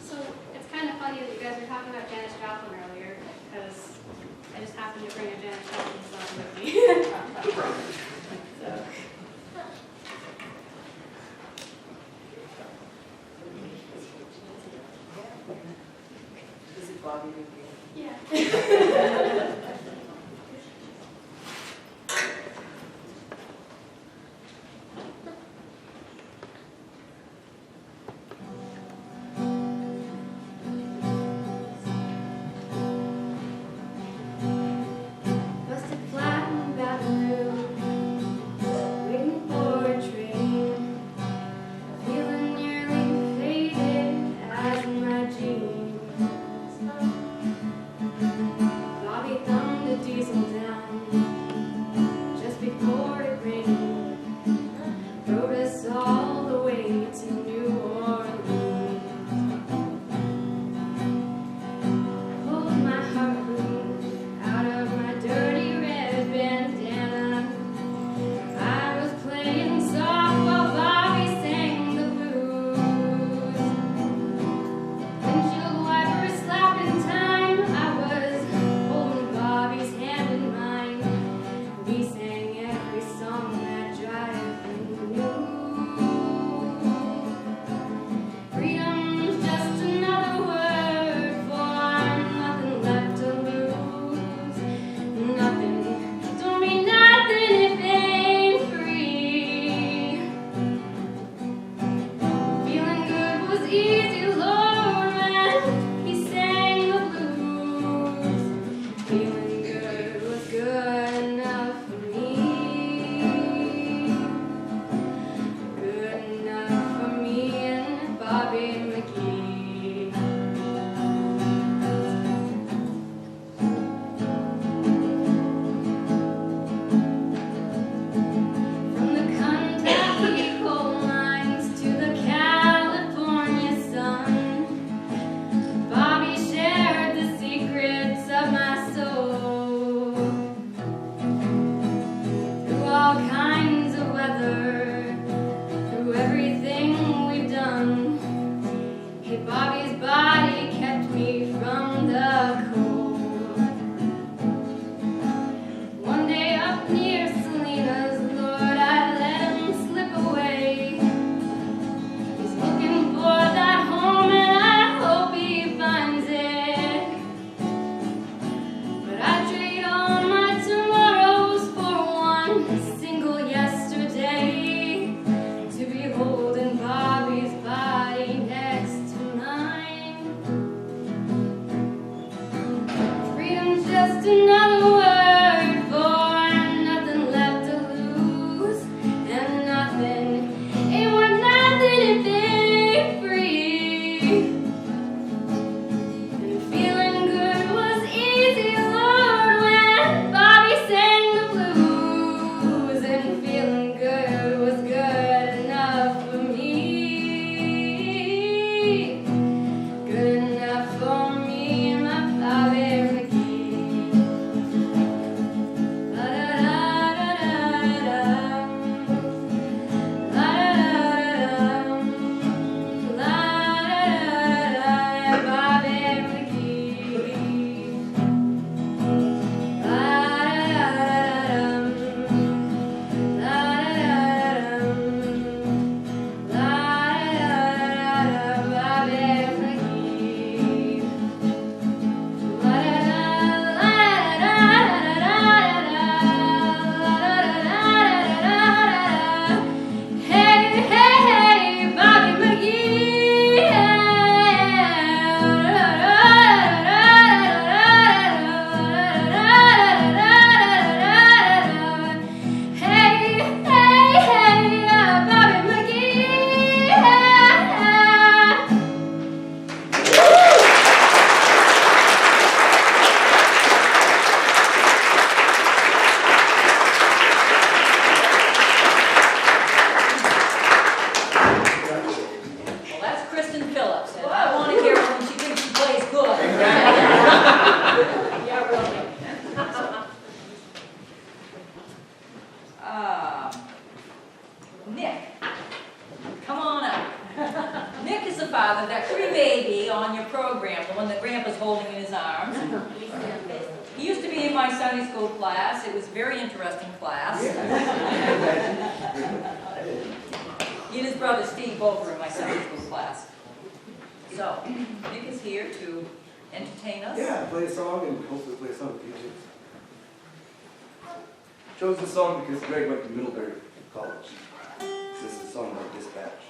So it's kind of funny that you guys were talking about Janis Joplin earlier, because I just happened to bring a Janis Joplin song with me. So. Is it Bobby? Yeah. Busted flat in Baton Rouge, waiting for a train, feeling nearly faded as my jeans. Bobby thumbed the diesel down just before it rained, rode us all the way to New Orleans. Pulled my heart out of my dirty red bandana. I was playing soft while Bobby sang the blues. Windshield wiper slapping time. I was holding Bobby's hand in mine. We sang every song that drive knew. Freedom's just another word for nothing left to lose. Nothing, don't mean nothing if it ain't free. Feeling good was easy, Lord, when he sang the blues. Feeling good was good enough for me. Good enough for me and Bobby McGee. From the Kentucky coal mines to the California sun, Bobby shared the secrets of my soul. Through all kinds of weather, through everything we've done, hey, Bobby's body kept me from the cold. One day up near Selena's, Lord, I let him slip away. He's looking for that home and I hope he finds it. But I trade all my tomorrows for one single yesterday, to be holding Bobby's body next to mine. his arms. He used to be in my Sunday school class. It was a very interesting class. He and his brother Steve both were in my Sunday school class. So, Nick is here to entertain us. Yeah, play a song and hopefully play a song with you too. Chose this song because Greg went to Middlebury College. This is a song about dispatch.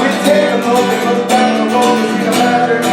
We take a look and look down the road and see the matter.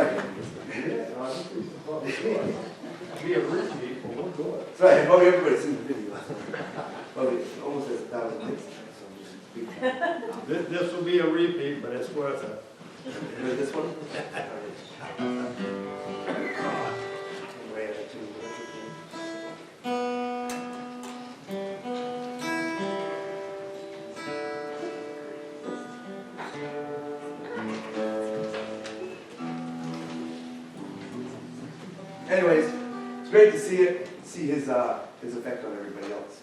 record. Yeah, I think we should probably do it. Be a repeat, but we'll do it. That's right, probably everybody's seen the video. Probably almost has 1,000 hits. This will be a repeat, but it's worth it. Heard this one? Anyways, it's great to see it, see his effect on everybody else.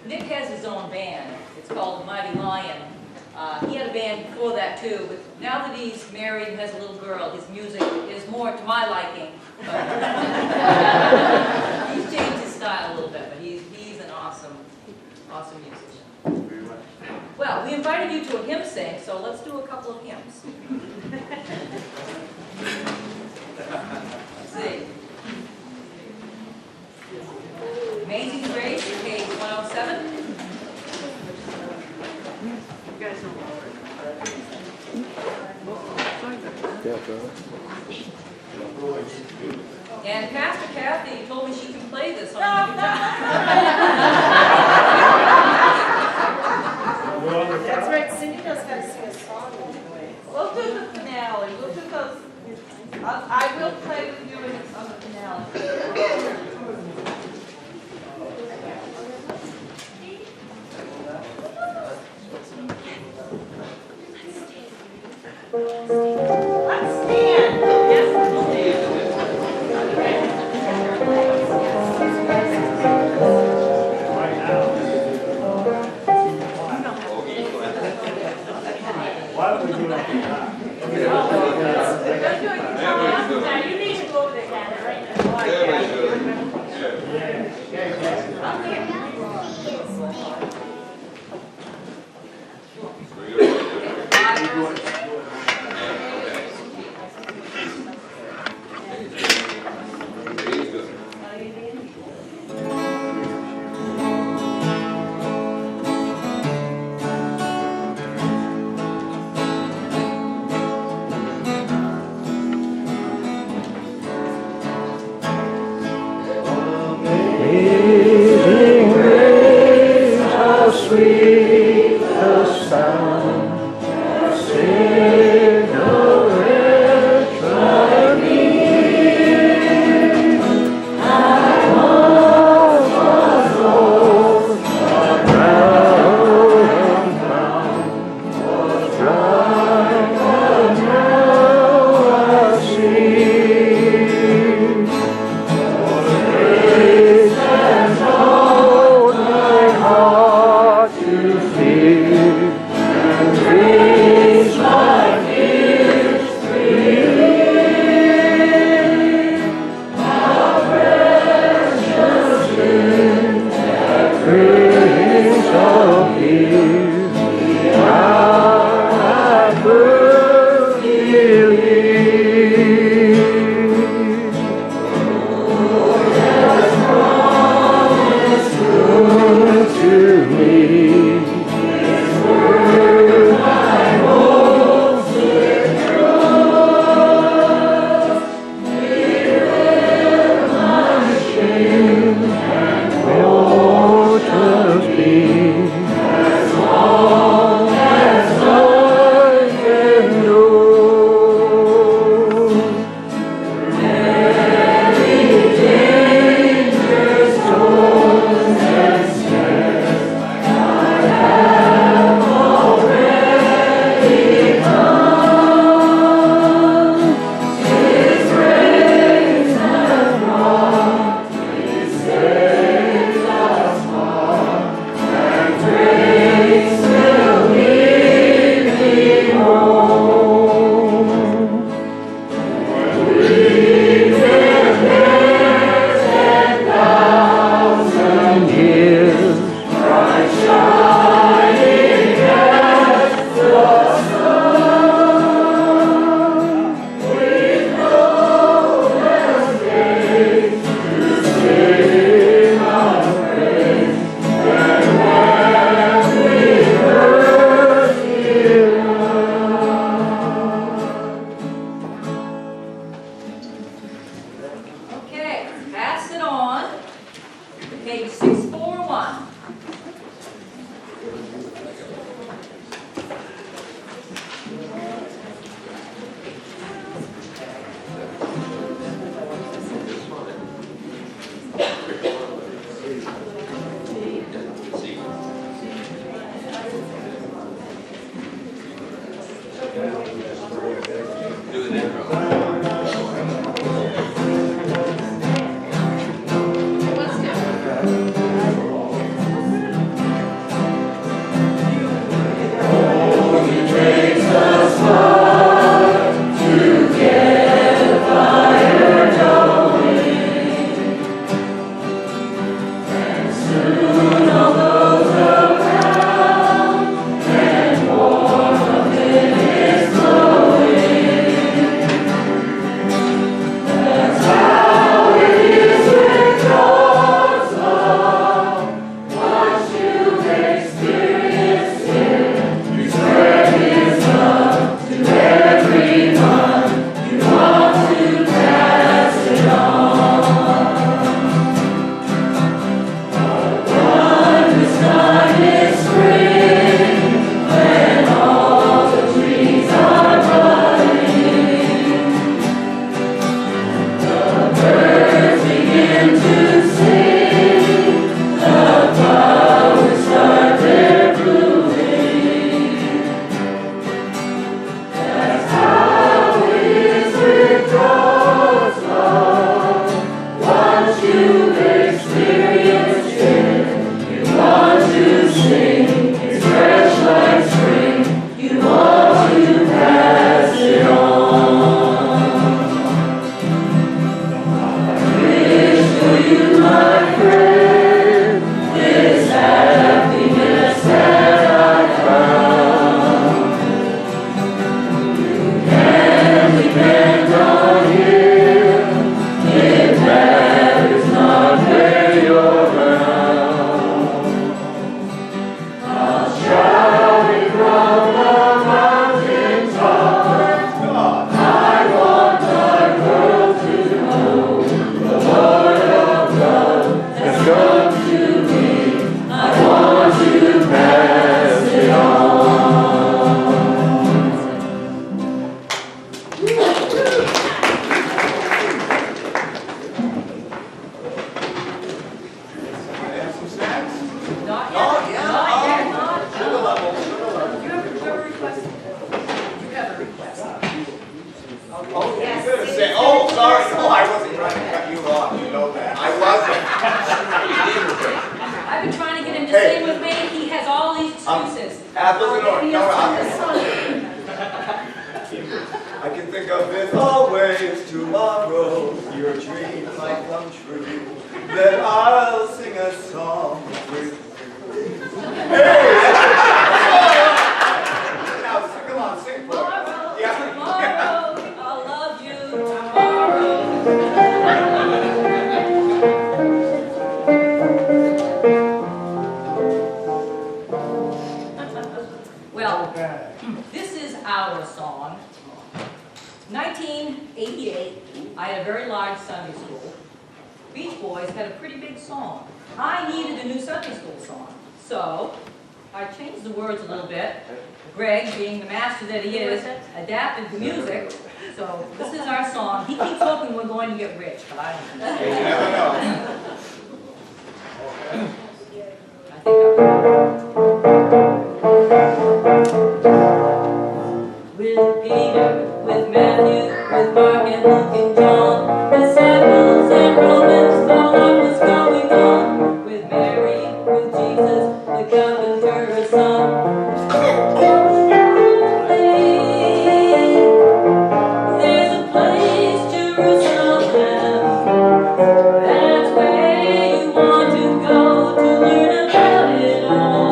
Nick has his own band. It's called the Mighty Lion. He had a band before that too, but now that he's married and has a little girl, his music is more to my liking. He's changed his style a little bit, but he's an awesome musician. Very much. Well, we invited you to a hymn sing, so let's do a couple of hymns. Let's see. Amazing Grace, page 107. You guys know And Pastor Kathy told me she can play this on the guitar. That's right, Cindy does gotta sing a song anyway. We'll do the finale, we'll do those, I will play with you on the finale. Let's stand. Yes, we'll stand. same with me, he has all these excuses. Apples and oranges. No, I can think of this always tomorrow. Your dreams might come true. Then I'll sing a song with you. Hey! Now, come on, sing for me. Yeah. Tomorrow, I'll love you tomorrow. Well, this is our song. 1988, I had a very large Sunday school. Beach Boys had a pretty big song. I needed a new Sunday school song. So, I changed the words a little bit. Greg, being the master that he is, adapted the music. So, this is our song. He keeps hoping we're going to get rich, but I don't know. You never know. With Peter, with Matthew, with Mark and Luke and John, disciples and Romans, all that was going on. With Mary, with Jesus, the carpenter's son. There's a place, Jerusalem, that's where you want to go to learn about it all.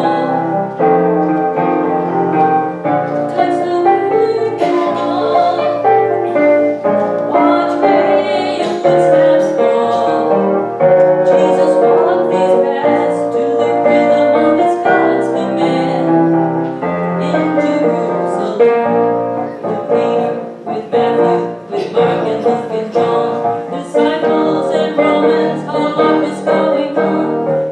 Touch the word all. Watch where your footsteps fall. Jesus walked these paths to the rhythm of his God's command. In Jerusalem, with Peter, with Matthew, with Mark and Luke and John, disciples and Romans, all life is going on.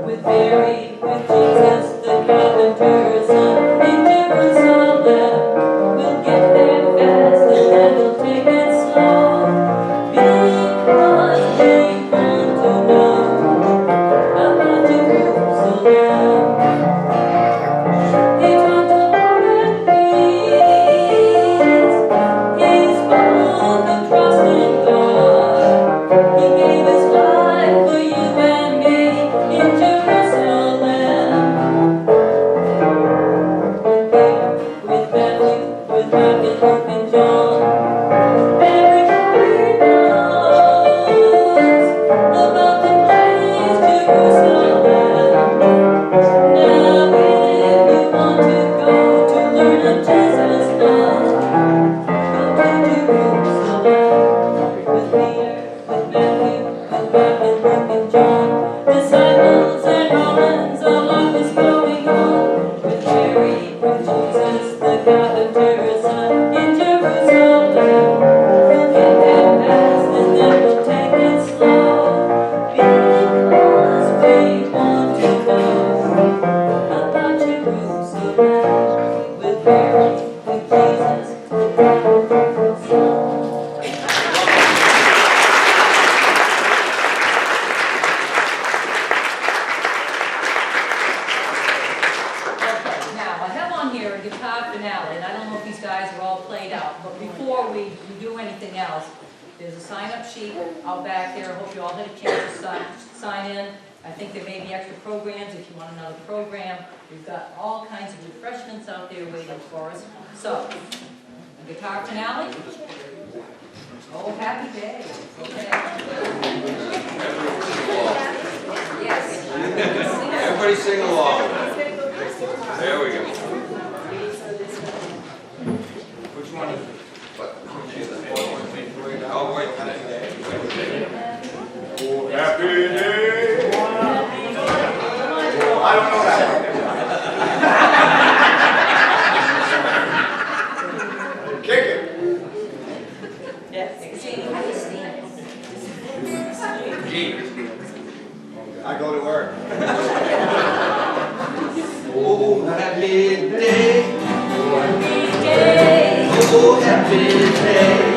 With Mary, with Jesus, the carpenter's son, in Jerusalem, we'll get there fast and then we'll take it slow, because we want to know about Jerusalem. He taught to war and peace. He spoke of trust in God. He gave his life for you and me in Jerusalem. With Peter, with Matthew, with Mark and Luke and John, everybody knows about the place Jerusalem. Now if you want to go to learn of Jesus' love, go to Jerusalem. With Peter, with Matthew, with Mark and Luke and John, disciples and Romans, all life is going on. With Mary, with Jesus, the carpenter's son, in Jerusalem, we'll get there fast and then we'll take it slow, because we want to know about Jerusalem. With Mary, with Jesus, the carpenter's son. Now, I have on here a guitar finale, and I don't know if these guys are all played out, but before we do anything else, there's a sign-up sheet out back there. I hope you all had a chance to sign in. I think there may be extra programs if you want another program. We've got all kinds of refreshments out there waiting for us. So, a guitar finale. Oh, happy day. Okay. Yes. Everybody sing along. There we go. Which one is it? Oh, wait. Oh, happy day. I don't know that one. Kick it. Yes. I go to work. Oh, happy day. Happy day. Oh, happy day.